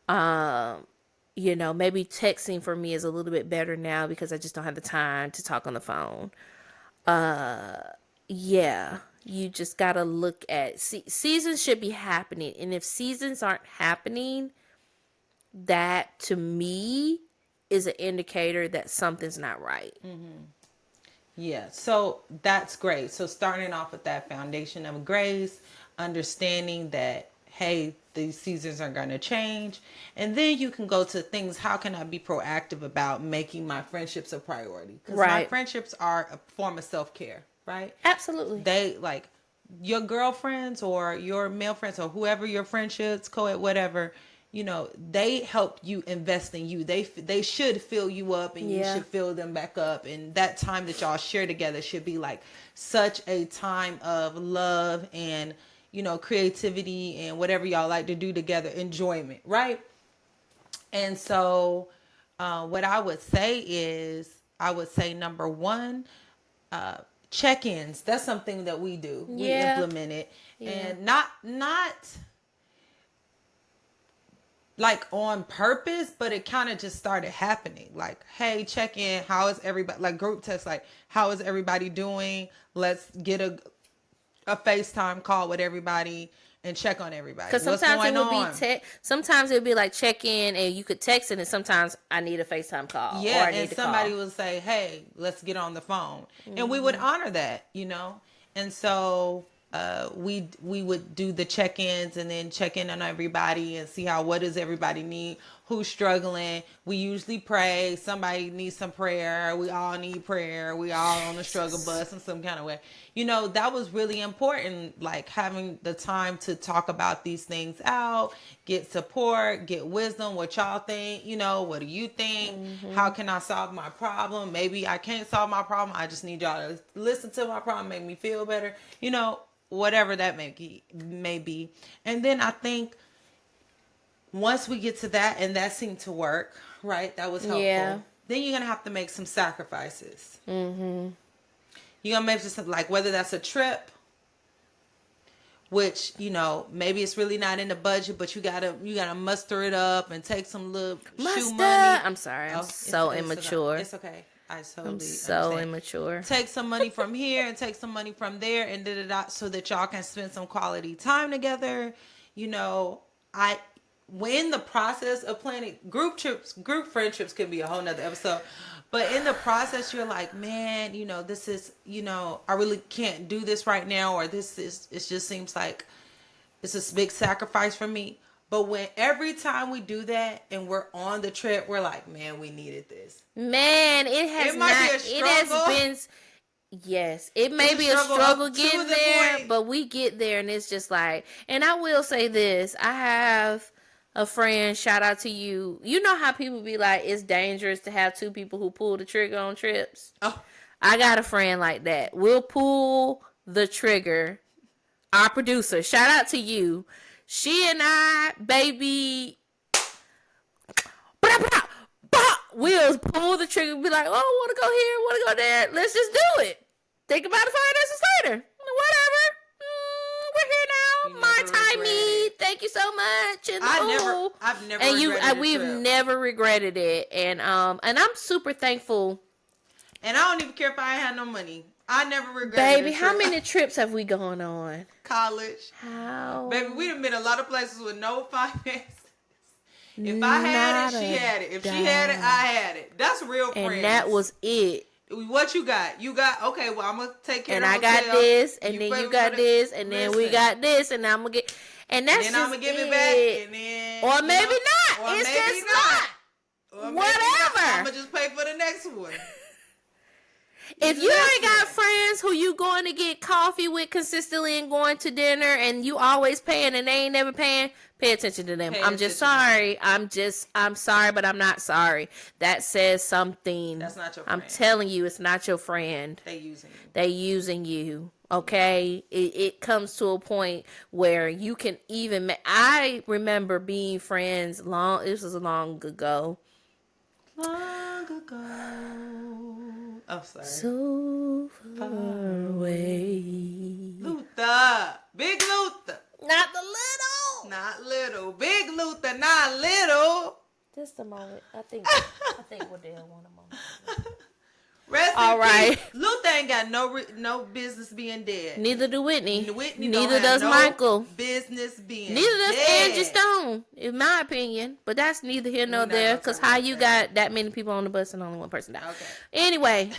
Maybe texting for me is a little bit better now because I just don't have the time to talk on the phone. Yeah, you just got to look at, seasons should be happening. And if seasons aren't happening, that to me is an indicator that something's not right. Yeah, so that's great. So starting off with that foundation of grace, understanding that, hey, these seasons are going to change. And then you can go to things, how can I be proactive about making my friendships a priority? Because my friendships are a form of self-care, right? Absolutely. They, like, your girlfriends or your male friends or whoever your friendships, co-ed, whatever, they help you invest in you. They should fill you up and you should fill them back up. And that time that y'all share together should be like such a time of love and, creativity and whatever y'all like to do together, enjoyment, right? And so what I would say is, number one, check-ins. That's something that we do. We implement it. And not like on purpose, but it kind of just started happening. Like, hey, check in. How is everybody? Like group text, like, how is everybody doing? Let's get a FaceTime call with everybody and check on everybody. Because sometimes it would be sometimes it would be like check in and you could text it, and sometimes I need a FaceTime call. Yeah, or I need and somebody would say, hey, let's get on the phone. And we would honor that, And so we would do the check-ins and then check in on everybody and see what does everybody need, who's struggling. We usually pray. Somebody needs some prayer. We all need prayer. We all on the struggle bus in some kind of way. That was really important, like having the time to talk about these things out, get support, get wisdom, what y'all think, what do you think? How can I solve my problem? Maybe I can't solve my problem. I just need y'all to listen to my problem, make me feel better, whatever that may be. And then I think once we get to that, and that seemed to work, right? That was helpful. Yeah. Then you're going to have to make some sacrifices. You're going to make something like, whether that's a trip, which, maybe it's really not in the budget, but you gotta muster it up and take some little shoe Musta. money. I'm sorry. I'm Oh, so immature. It's okay. I totally I'm so understand. immature. Take some money from here and take some money from there, and so that y'all can spend some quality time together. I when the process of planning group trips, group friendships can be a whole nother episode. But in the process, you're like, man, this is, I really can't do this right now, or it just seems like it's a big sacrifice for me. But when every time we do that and we're on the trip, we're like, man, we needed this. Man, it might be a struggle. It has been, yes, it may be a struggle getting there, but we get there and it's just like, and I will say this, I have a friend, shout out to you. You know how people be like, it's dangerous to have two people who pull the trigger on trips? Oh. I got a friend like that. We'll pull the trigger. Our producer, shout out to you. She and I, baby, we'll pull the trigger and be like, oh, I want to go here, want to go there. Let's just do it. Think about the finances later. Whatever. We're here now. My time me. Thank you so much. And I've never regretted it. We've never regretted it. And I'm super thankful. And I don't even care if I ain't had no money. I never regretted it. Baby, how many trips have we gone on? College. How? Baby, we done been a lot of places with no finances. If I had it, she had it. If she had it, I had it. That's real friends. And that was it. What you got? You got, okay, well, I'm going to take care of the hotel. And I got this, and then you got this, and then we got this, and I'm going to get, and that's and then I'm going to give it back, and then. Or maybe not. Or it's maybe just not. Or whatever. I'm going to just pay for the next one. If you ain't got friends who you going to get coffee with consistently and going to dinner and you always paying and they ain't never paying, pay attention to them. I'm just sorry. I'm sorry, but I'm not sorry. That says something. That's not your friend. I'm telling you, it's not your friend. They using you. Okay? It comes to a point where you can even... I remember being friends this was long ago. Long ago. Oh, sorry. So far away. Luther. Big Luther. Not the little. Not little. Big Luther, not little. Just a moment. I think Waddell want a moment. Rest all right. Peace. Luther ain't got no business being dead. Neither do Whitney. Neither does Michael. Business being Neither does dead. Angie Stone, in my opinion. But that's neither here nor there. Because how you got that many people on the bus and only one person died. Okay. Anyway,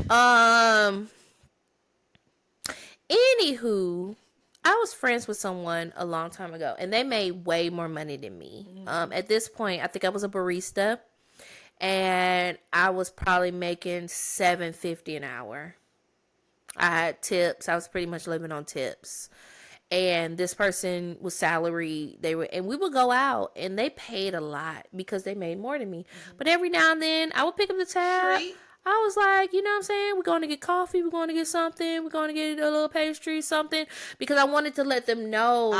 anywho, I was friends with someone a long time ago, and they made way more money than me. Mm-hmm. At this point, I think I was a barista. And I was probably making $7.50 an hour. I had tips. I was pretty much living on tips. And this person was salaried. And we would go out and they paid a lot because they made more than me. Mm-hmm. But every now and then I would pick up the tab. I was like, you know what I'm saying? We're going to get coffee. We're going to get something. We're going to get a little pastry, something. Because I wanted to let them know,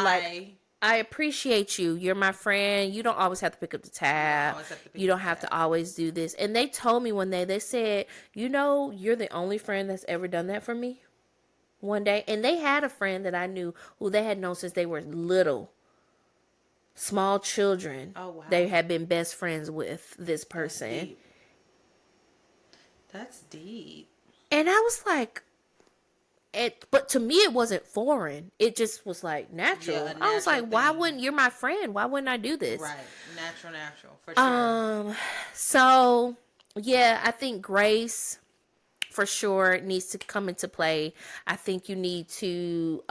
I appreciate you. You're my friend. You don't always have to pick up the tab. You don't have to always do this. And they told me one day, they said, you're the only friend that's ever done that for me one day. And they had a friend that I knew who they had known since they were little. Small children. Oh, wow. They had been best friends with this person. That's deep. And I was like, but to me, it wasn't foreign. It just was like natural. Yeah, I was like, why wouldn't you're my friend? Why wouldn't I do this? Right. Natural. For sure. So yeah, I think grace for sure needs to come into play. I think you need to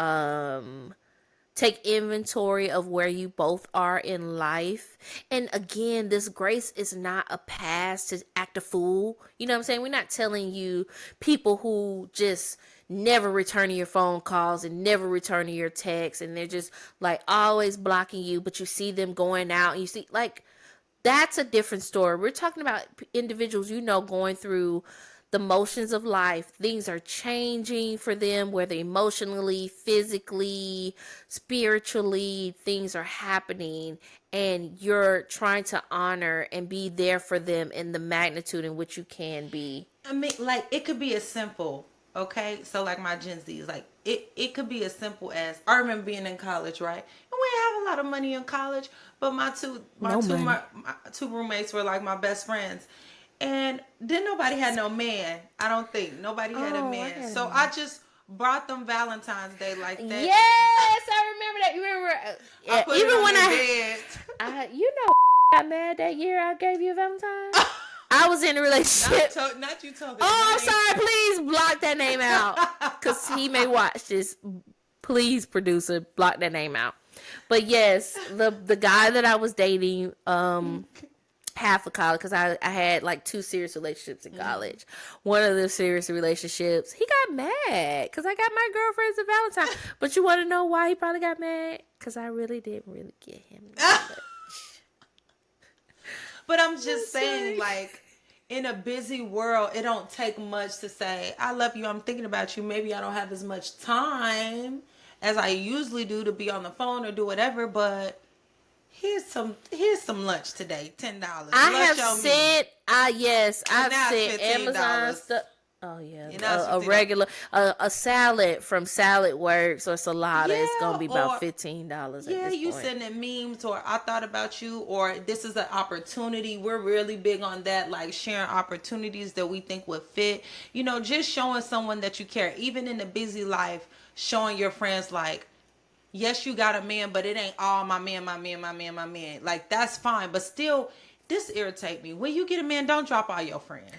take inventory of where you both are in life. And again, this grace is not a pass to act a fool. You know what I'm saying? We're not telling you people who just never returning your phone calls and never returning your texts, and they're just like always blocking you, but you see them going out and you see, like, that's a different story. We're talking about individuals, going through the motions of life. Things are changing for them, whether emotionally, physically, spiritually, things are happening, and you're trying to honor and be there for them in the magnitude in which you can be. I mean, like, it could be as simple Okay, so like my Gen Z's, like it could be as simple as I remember being in college, right? And we didn't have a lot of money in college, but No money. my two roommates were like my best friends, and then nobody had no man. I don't think nobody had a Oh, I man, had a so man. I just brought them Valentine's Day like that. Yes, I remember that. You remember? I put Even it on when their bed. you know, got mad that year I gave you a Valentine. I was in a relationship. Not you told me. Oh, I'm sorry. Please block that name out, cause he may watch this. Please, producer, block that name out. But yes, the guy that I was dating, half of college, because I had like 2 serious relationships in college. One of the serious relationships, he got mad because I got my girlfriends a Valentine. But you want to know why he probably got mad? Because I really didn't really get him that much. But I'm just saying, like, in a busy world, it don't take much to say, I love you, I'm thinking about you. Maybe I don't have as much time as I usually do to be on the phone or do whatever, but here's some lunch today, $10. I Lunch have on me. said, yes, I've now it's said Amazon $15. stuff. Oh yeah, And now it's a $15. regular a salad from Salad Works or Salada is gonna be about or- $15 at Yeah, this you point. sending memes, or I thought about you, or this is an opportunity. We're really big on that, like sharing opportunities that we think would fit. You know, just showing someone that you care, even in a busy life, showing your friends like, yes, you got a man, but it ain't all my man, my man, my man, my man. Like, that's fine, but still, this irritate me. When you get a man, don't drop all your friends.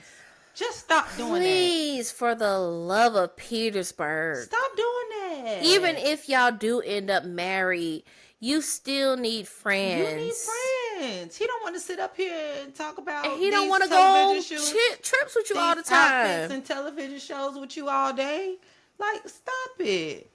Just stop doing that. Please, for the love of Petersburg. Stop doing that. Even if y'all do end up married, you still need friends. You need friends. He don't want to sit up here and talk about. And he don't want to go on trips with you all the time. Outfits and television shows with you all day. Like, stop it.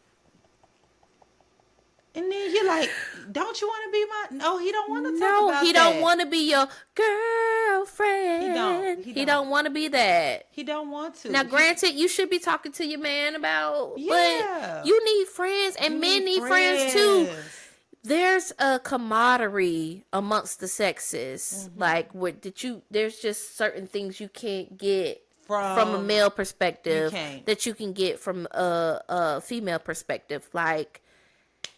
And then you're like, don't you want to be my? No, he don't want to talk about that. No, he don't want to be your girlfriend. He don't want to be that. He don't want to. Now, granted, you should be talking to your man about, Yeah. but you need friends, and men need friends too. There's a camaraderie amongst the sexes. Like, there's just certain things you can't get from a male perspective that you can get from a female perspective. Like,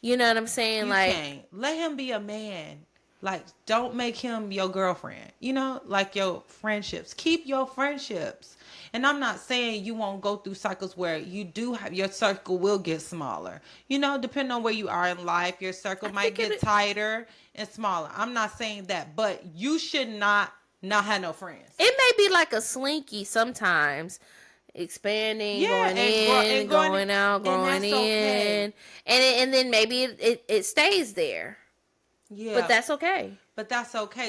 you know what I'm saying? Can't. Let him be a man. Like, don't make him your girlfriend. You know, like your friendships. Keep your friendships. And I'm not saying you won't go through cycles where you do have, your circle will get smaller. You know, depending on where you are in life, your circle might get tighter and smaller. I'm not saying that, but you should not have no friends. It may be like a slinky sometimes. Expanding, going in, going out, going in, okay. and then maybe it stays there. Yeah, but that's okay.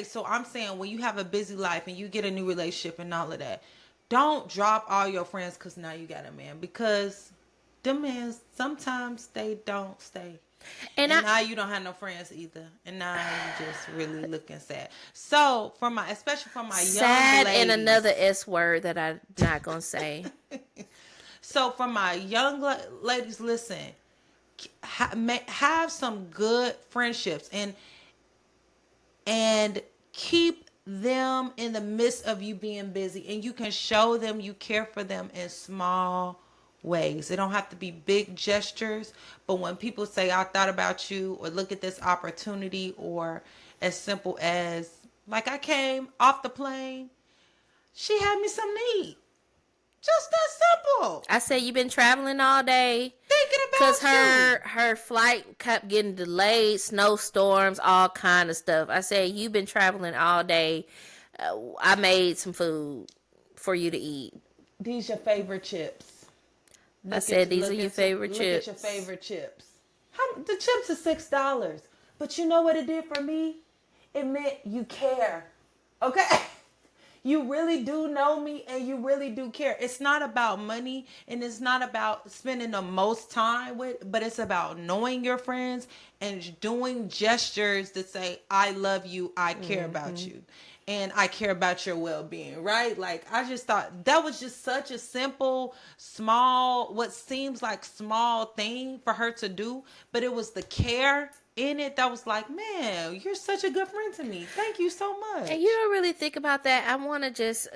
So I'm saying, when you have a busy life and you get a new relationship and all of that, don't drop all your friends because now you got a man, because them men sometimes they don't stay. And now you don't have no friends either. And now you just really looking sad. So especially for my young ladies. And another S word that I'm not going to say. So for my young ladies, listen, have some good friendships and keep them in the midst of you being busy. And you can show them you care for them in small ways. It don't have to be big gestures, but when people say, I thought about you, or look at this opportunity, or as simple as, like, I came off the plane, she had me something to eat. Just that simple. I said, you've been traveling all day. Thinking about because her flight kept getting delayed, snowstorms, all kind of stuff. I said, you've been traveling all day. I made some food for you to eat. These your favorite chips. I said, these are your favorite chips. Look at your favorite chips. The chips are $6. But you know what it did for me? It meant you care. Okay? You really do know me, and you really do care. It's not about money, and it's not about spending the most time with, but it's about knowing your friends and doing gestures that say, I love you, I care about you, and I care about your well-being, right? Like, I just thought that was just such a simple, small, what seems like small thing for her to do, but it was the care in it that was like, man, you're such a good friend to me. Thank you so much. And you don't really think about that. I want to just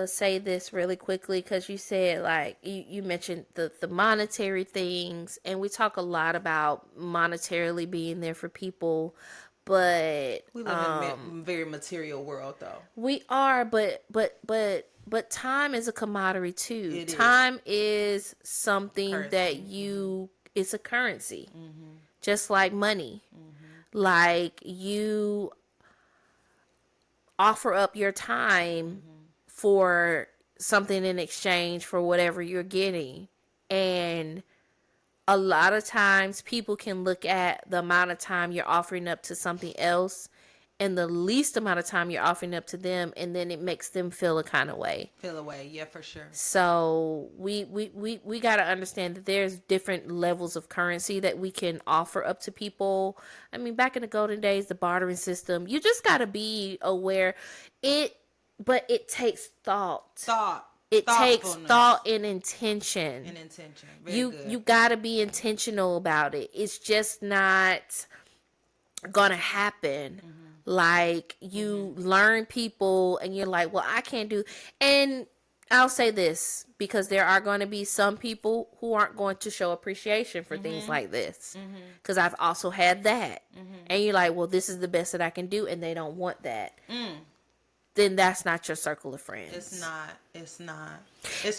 say this really quickly because you said, like, you mentioned the monetary things, and we talk a lot about monetarily being there for people, but We live in a very material world, though. we are, but time is a commodity too. It is. Time is something Currency. that it's a currency, just like money. Like, you offer up your time for something in exchange for whatever you're getting. And a lot of times people can look at the amount of time you're offering up to something else and the least amount of time you're offering up to them, and then it makes them feel a kind of way. Feel away, yeah, for sure. So we got to understand that there's different levels of currency that we can offer up to people. I mean, back in the golden days, the bartering system, you just got to be aware. But it takes thought. It takes thought and intention. Very good. You got to be intentional about it. It's just not gonna happen. Like, you learn people and you're like, well, I can't do. And I'll say this, because there are going to be some people who aren't going to show appreciation for things like this, because I've also had that. And you're like, well, this is the best that I can do, and they don't want that. Then that's not your circle of friends. It's not. It's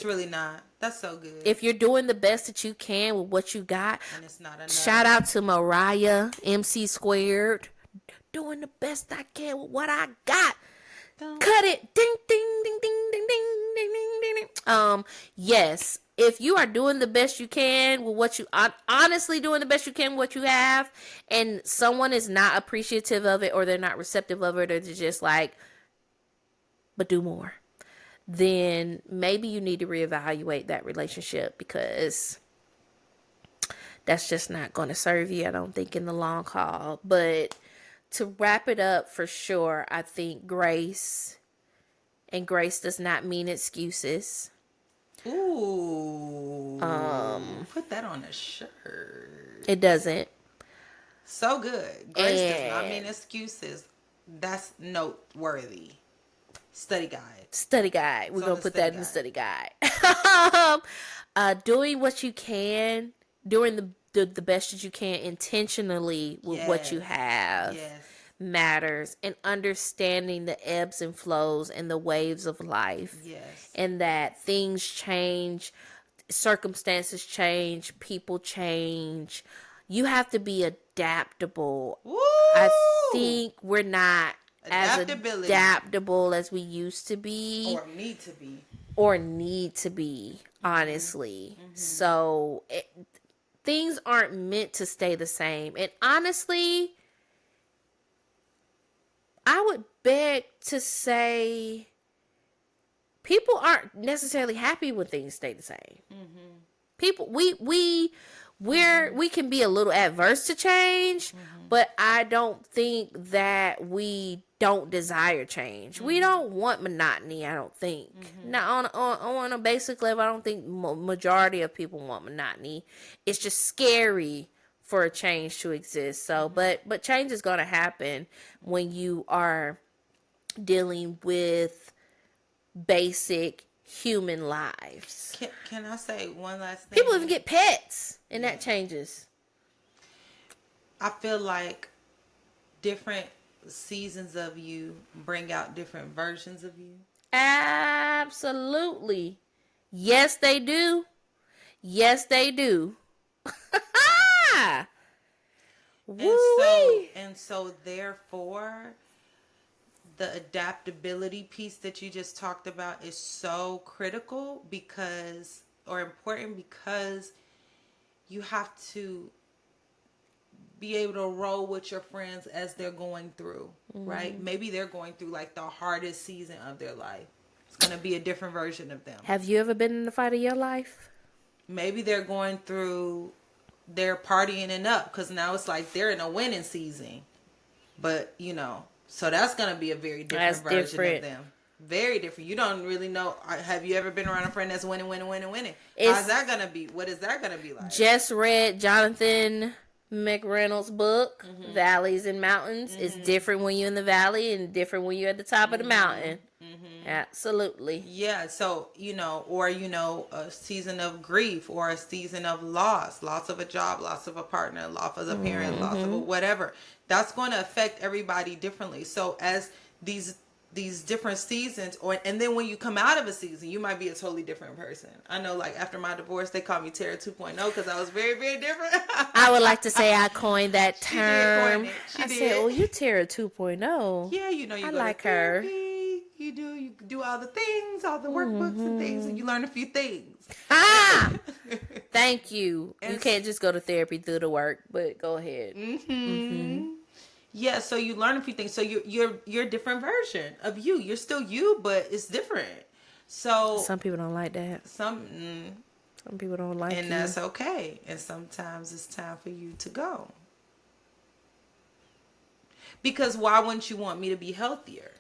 really not. That's so good. If you're doing the best that you can with what you got, and it's not enough. Shout out to Mariah, MC Squared. Doing the best I can with what I got. Cut it. Ding, ding, ding, ding, ding, ding, ding, ding, ding. Yes. If you are doing the best you can with what you, honestly doing the best you can with what you have, and someone is not appreciative of it, or they're not receptive of it, or they're just like, but do more, then maybe you need to reevaluate that relationship, because that's just not going to serve you, I don't think, in the long haul. But to wrap it up, for sure, I think grace, and grace does not mean excuses. Ooh. Put that on a shirt. It doesn't. So good. Grace does not mean excuses. That's noteworthy. Study guide. We're going to put that in the study guide. Doing what you can, doing the best that you can intentionally with what you have matters, and understanding the ebbs and flows and the waves of life. And that things change, circumstances change, people change. You have to be adaptable. Woo! I think we're not as adaptable as we used to be. Or need to be, honestly. So things aren't meant to stay the same. And honestly, I would beg to say people aren't necessarily happy when things stay the same. People, we can be a little adverse to change, but I don't think that we don't desire change. We don't want monotony, I don't think. Now, on a basic level, I don't think majority of people want monotony. It's just scary for a change to exist. So, but change is going to happen when you are dealing with basic human lives. Can I say one last thing? People even get pets, and that changes. I feel like different seasons of you bring out different versions of you. Absolutely. Yes, they do. Yes, they do. And so therefore, the adaptability piece that you just talked about is so critical important because you have to be able to roll with your friends as they're going through, right? Maybe they're going through like the hardest season of their life. It's going to be a different version of them. Have you ever been in the fight of your life? Maybe they're going through, they're partying and up because now it's like they're in a winning season. But, so that's going to be a very different version of them. Very different. You don't really know. Have you ever been around a friend that's winning? How's that going to be? What is that going to be like? Just read Jonathan McReynolds' book, Valleys and Mountains. It's different when you're in the valley and different when you're at the top of the mountain. Absolutely. Yeah, so, or, a season of grief or a season of loss of a job, loss of a partner, loss of a parent, loss of a whatever. That's going to affect everybody differently. So as these different seasons, and then when you come out of a season, you might be a totally different person. I know, like, after my divorce, they called me Tara 2.0 because I was very, very different. I would like to say I coined that term. She did. Said, "Oh, you Tara 2.0." Yeah, you I go like to therapy, you do all the things, all the workbooks and things, and you learn a few things. Ah, thank you. You can't just go to therapy through the work, but go ahead. Yeah, so you learn a few things. So you're a different version of you. You're still you, but it's different. So some people don't like that. Some people don't like it, and that's okay. And sometimes it's time for you to go. Because why wouldn't you want me to be healthier?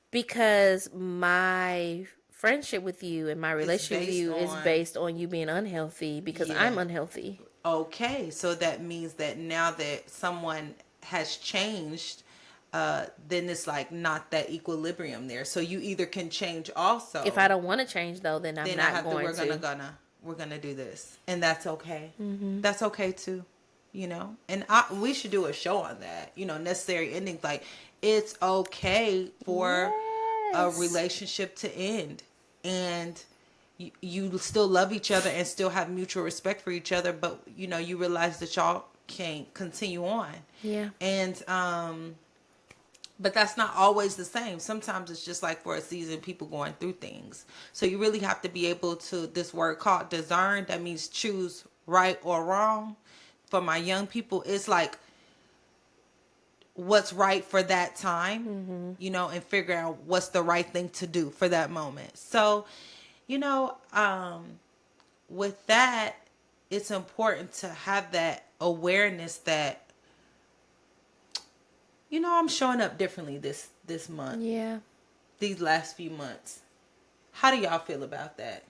Because my friendship with you and my relationship with you is based on you being unhealthy because I'm unhealthy. Okay, so that means that now that someone has changed, then it's like not that equilibrium there. So you either can change also. If I don't want to change though, then I'm not going to. We're gonna do this, and that's okay. That's okay too, And we should do a show on that. Necessary endings. Like, it's okay for a relationship to end, and you still love each other and still have mutual respect for each other, but you realize that y'all can't continue on. Yeah. And but that's not always the same. Sometimes it's just like for a season, people going through things. So you really have to be able to, this word called discern, that means choose right or wrong. For my young people, it's like what's right for that time, and figure out what's the right thing to do for that moment. So, with that, it's important to have that awareness that, I'm showing up differently this month. Yeah. These last few months. How do y'all feel about that?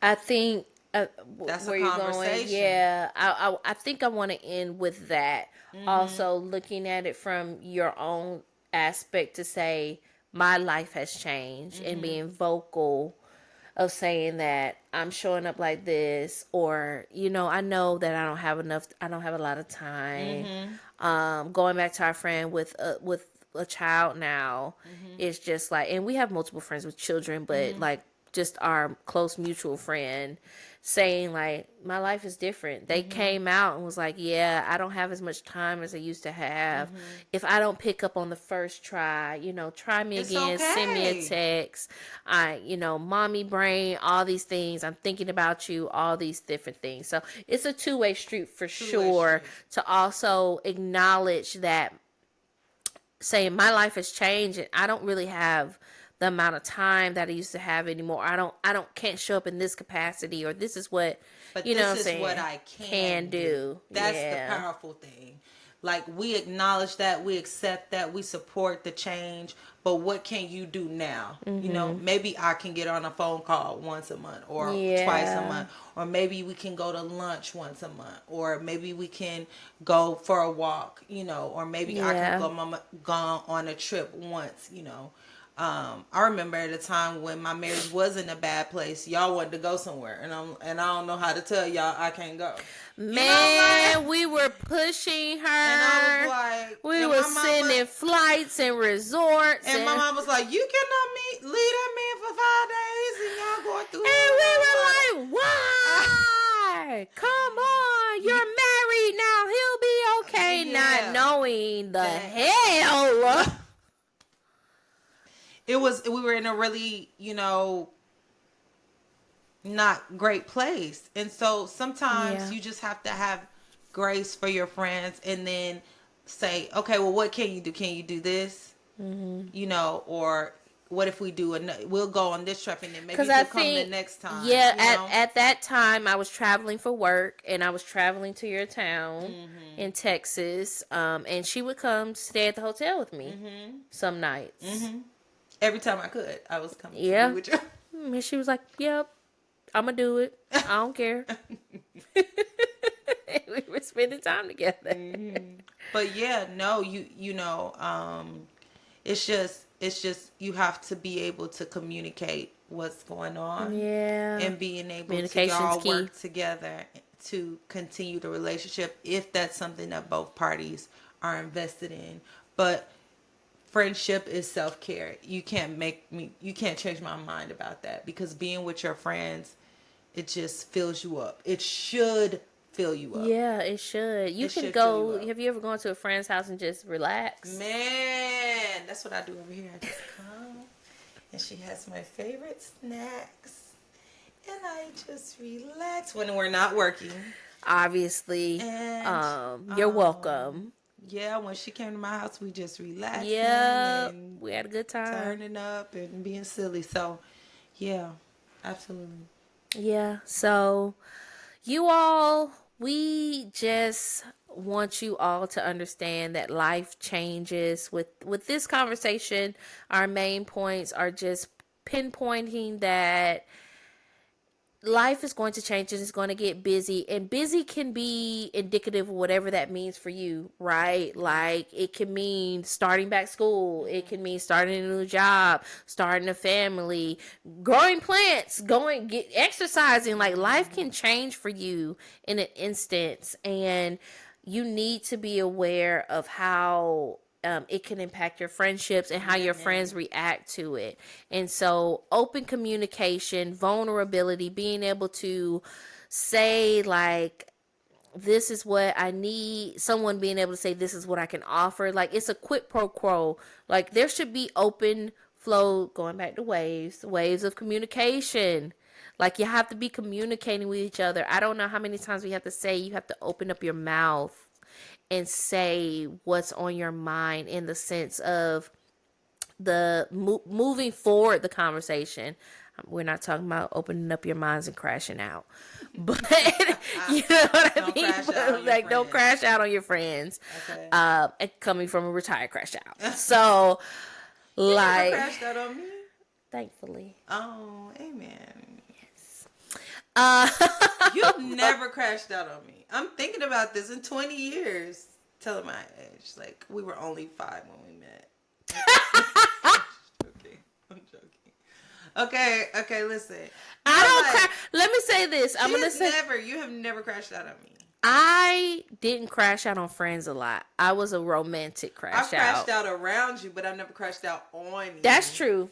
I think that's where a conversation. Yeah. I think I want to end with that. Also looking at it from your own aspect to say my life has changed and being vocal of saying that I'm showing up like this, or I know that I don't have a lot of time. Going back to our friend with a child now, it's just like, and we have multiple friends with children, but like just our close mutual friend saying like, my life is different. They came out and was like, yeah, I don't have as much time as I used to have. If I don't pick up on the first try, try me again, okay. Send me a text. Mommy brain, all these things. I'm thinking about you, all these different things. So it's a two-way street for sure, to also acknowledge that, saying my life has changed and I don't really have the amount of time that I used to have anymore. Can't show up in this capacity, or this is what, but this is what I can do. That's the powerful thing. Like, we acknowledge that, we accept that, we support the change, but what can you do now? Maybe I can get on a phone call once a month or twice a month, or maybe we can go to lunch once a month, or maybe we can go for a walk, or maybe I can go on a trip once, I remember at a time when my marriage was in a bad place, y'all wanted to go somewhere, and I don't know how to tell y'all I can't go. Man, we were pushing her. And I was like, we were sending flights and resorts. And my mom was like, you cannot leave that man for 5 days, and y'all going through. And we were like, why? Come on, you're married now. He'll be okay. Not knowing the hell. We were in a really, not great place. And so sometimes you just have to have grace for your friends, and then say, okay, well, what can you do? Can you do this? Or what if we we'll go on this trip, and then maybe you'll come the next time. Yeah, at that time I was traveling for work, and I was traveling to your town in Texas. And she would come stay at the hotel with me some nights. Every time I could, I was coming to be with you. And she was like, yep, I'm going to do it. I don't care. We were spending time together. Mm-hmm. But yeah, no, it's just you have to be able to communicate what's going on, Yeah. and being able to Communication's y'all key. work together to continue the relationship if that's something that both parties are invested in. But friendship is self-care. You can't change my mind about that, because being with your friends, it just fills you up. It should fill you up. Yeah, it should. You It can should go. fill you up. Have you ever gone to a friend's house and just relax? Man, that's what I do over here. I just come, and she has my favorite snacks, and I just relax when we're not working. Obviously. And You're welcome. yeah, when she came to my house, we just relaxed. Yeah, And we had a good time. turning up and being silly. So, yeah, absolutely. Yeah, so you all, we just want you all to understand that life changes. With this conversation, our main points are just pinpointing that life is going to change and it's going to get busy, and busy can be indicative of whatever that means for you, right? Like, it can mean starting back school, it can mean starting a new job, starting a family, growing plants, exercising. Like, life can change for you in an instance, and you need to be aware of how it can impact your friendships and how your friends react to it. And so open communication, vulnerability, being able to say, like, this is what I need. Someone being able to say, this is what I can offer. Like, it's a quid pro quo. Like, there should be open flow, going back to waves of communication. Like, you have to be communicating with each other. I don't know how many times we have to say, you have to open up your mouth and say what's on your mind, in the sense of the moving forward the conversation. We're not talking about opening up your minds and crashing out, but you know what I mean? But, like, don't crash out on your friends. Okay. And coming from a retired crash out. So, like, never crashed out on me. Thankfully. Oh, amen. Yes. You've never crashed out on me. I'm thinking about this in 20 years. Telling my age. Like, we were only 5 when we met. I'm joking. Okay, listen. Let me say this. You have never crashed out on me. I didn't crash out on friends a lot. I was a romantic crash out. I've crashed out around you, but I've never crashed out on you. That's true.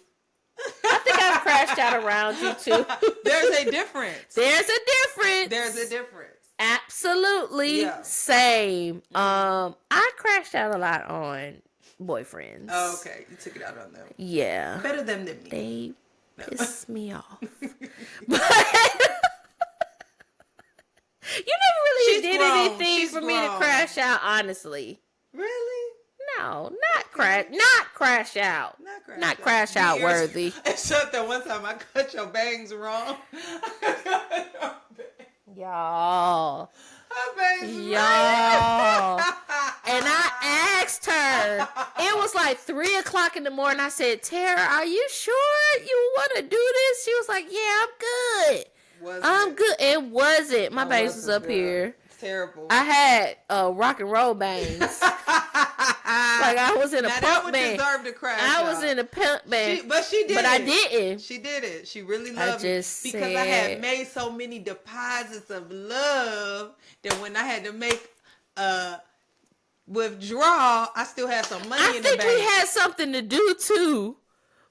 I think I've crashed out around you too. There's a difference. There's a difference. Absolutely. Yeah. Same. I crashed out a lot on boyfriends. Oh, okay. You took it out on them. Yeah. Better them than me. They pissed me off. But you never really did anything for me to crash out, honestly. Really? No, not crash out. Not crash out worthy. Except that one time I cut your bangs wrong. Y'all. And I asked her. It was like 3:00 in the morning. I said, Tara, are you sure you want to do this? She was like, yeah, I'm good. I'm good. It wasn't. My bangs was up here. Terrible. I had rock and roll bangs. Like, I was in a punk band. I was in a punk band. But she did. But I didn't. She did it. She really loved me. Because I had made so many deposits of love that when I had to make a withdrawal, I still had some money in the bank. I think we had something to do too.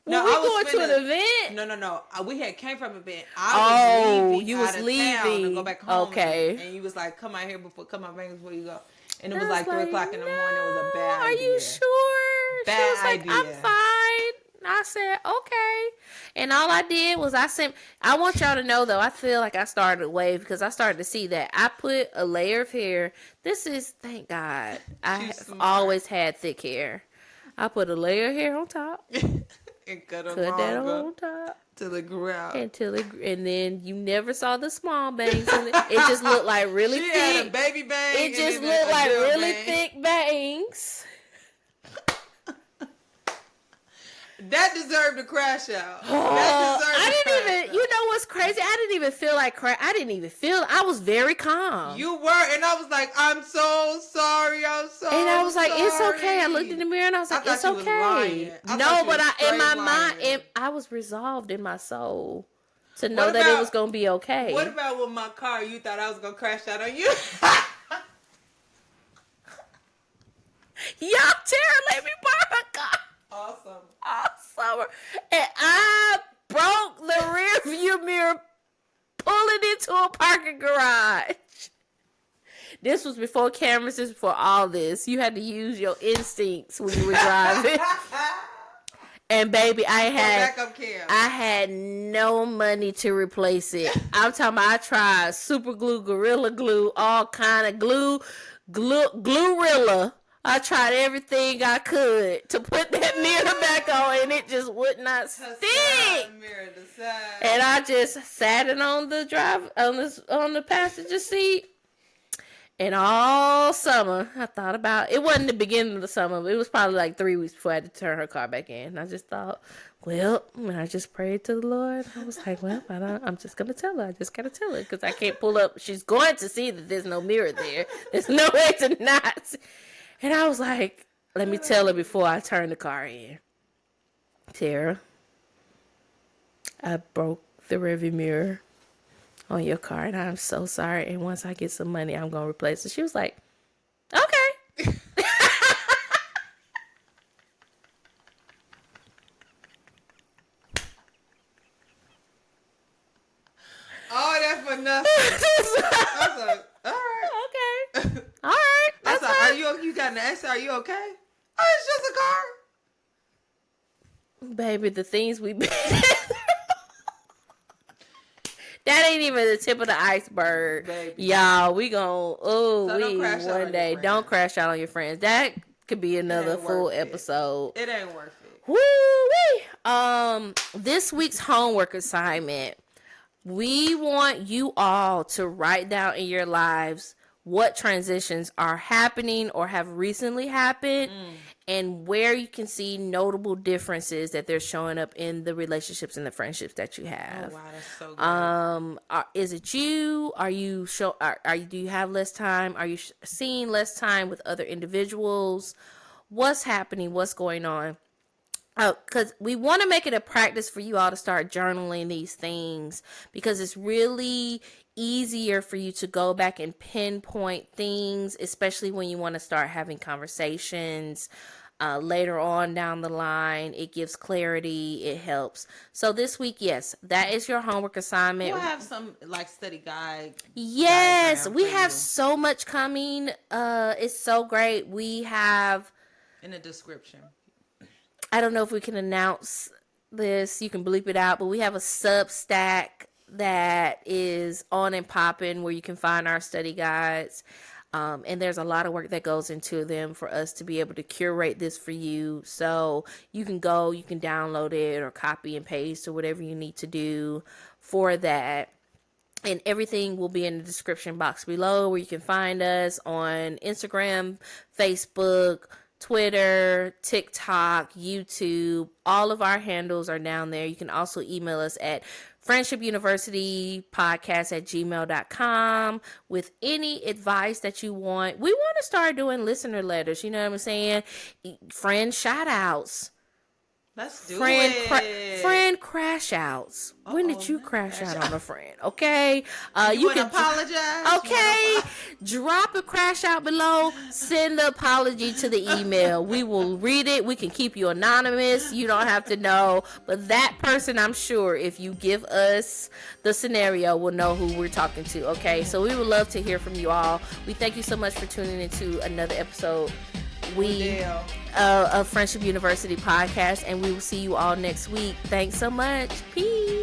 Were we going to an event? No. We had came from an event. I was leaving. You was leaving to go back home. Okay. And you was like, come out here come my bank before you go. And it was like 3:00 in the morning. It was a bad idea. Are you sure? Bad she was like, idea. I'm fine. I said, okay. And all I did was I want y'all to know, though, I feel like I started a wave because I started to see that. I put a layer of hair. Thank God, I have always had thick hair. I put a layer of hair on top. And cut that on top. Till it grew out. And then you never saw the small bangs in it. It just looked like really thick. Had a baby bang. It just looked like really thick bangs. That deserved a crash out. I didn't even, you know know what's crazy? I didn't even feel like crying. I was very calm. You were, and I was like, I'm so sorry. I'm so And I was like, sorry. it's okay. I looked in the mirror and I was like, it's okay. No, but in my mind, I was resolved in my soul to know that it was going to be okay. What about with my car? You thought I was going to crash out on you? Y'all, Tara let me borrow a car. Awesome. And I broke the rear view mirror pulling into a parking garage. This was before cameras, this was before all this. You had to use your instincts when you were driving. And baby, I had no money to replace it. I'm talking about I tried super glue, gorilla glue, all kind of glue-rilla. I tried everything I could to put that mirror back on, and it just would not stick. And I just sat it on the on the passenger seat. And all summer, I thought about it. Wasn't the beginning of the summer, but it was probably like 3 weeks before I had to turn her car back in. And I just thought, well, when I just prayed to the Lord, I was like, well, I'm just going to tell her. I just got to tell her because I can't pull up. She's going to see that there's no mirror there. There's no way to not. And I was like, let me tell her before I turn the car in. Tara, I broke the rearview mirror on your car, and I'm so sorry. And once I get some money, I'm going to replace it. She was like, okay. All that for nothing. I was like, all right. Okay. All right. I was like, you got an answer? Are you okay? Oh, it's just a car. Baby, the things we been that ain't even the tip of the iceberg. Baby. Y'all, we gon' one day. Don't crash out on your friends. That could be another full episode. It ain't worth it. Woo-wee. This week's homework assignment. We want you all to write down in your lives what transitions are happening or have recently happened and where you can see notable differences that they're showing up in the relationships and the friendships that you have. Oh, wow, that's so good. Is it you? Do you have less time? Are you seeing less time with other individuals? What's happening? What's going on? Because we want to make it a practice for you all to start journaling these things because it's really easier for you to go back and pinpoint things, especially when you want to start having conversations later on down the line. It gives clarity. It helps. So this week, yes, that is your homework assignment. We'll have some like study guide. Yes, we have so much coming. It's so great. We have in the description. I don't know if we can announce this. You can bleep it out, but we have a Substack that is on and popping where you can find our study guides. And there's a lot of work that goes into them for us to be able to curate this for you. So you can go, you can download it or copy and paste or whatever you need to do for that. And everything will be in the description box below where you can find us on Instagram, Facebook, Twitter, TikTok, YouTube. All of our handles are down there. You can also email us at friendshipuniversitypodcast@gmail.com with any advice that you want. We want to start doing listener letters. You know what I'm saying? Friend shout outs. Let's do it. Friend crash outs. When did you crash out on a friend? Okay. You can apologize. Okay. Drop a crash out below. Send the apology to the email. We will read it. We can keep you anonymous. You don't have to know. But that person, I'm sure, if you give us the scenario, will know who we're talking to. Okay. So we would love to hear from you all. We thank you so much for tuning into another episode. Of Friendship University podcast, and we will see you all next week. Thanks so much. Peace.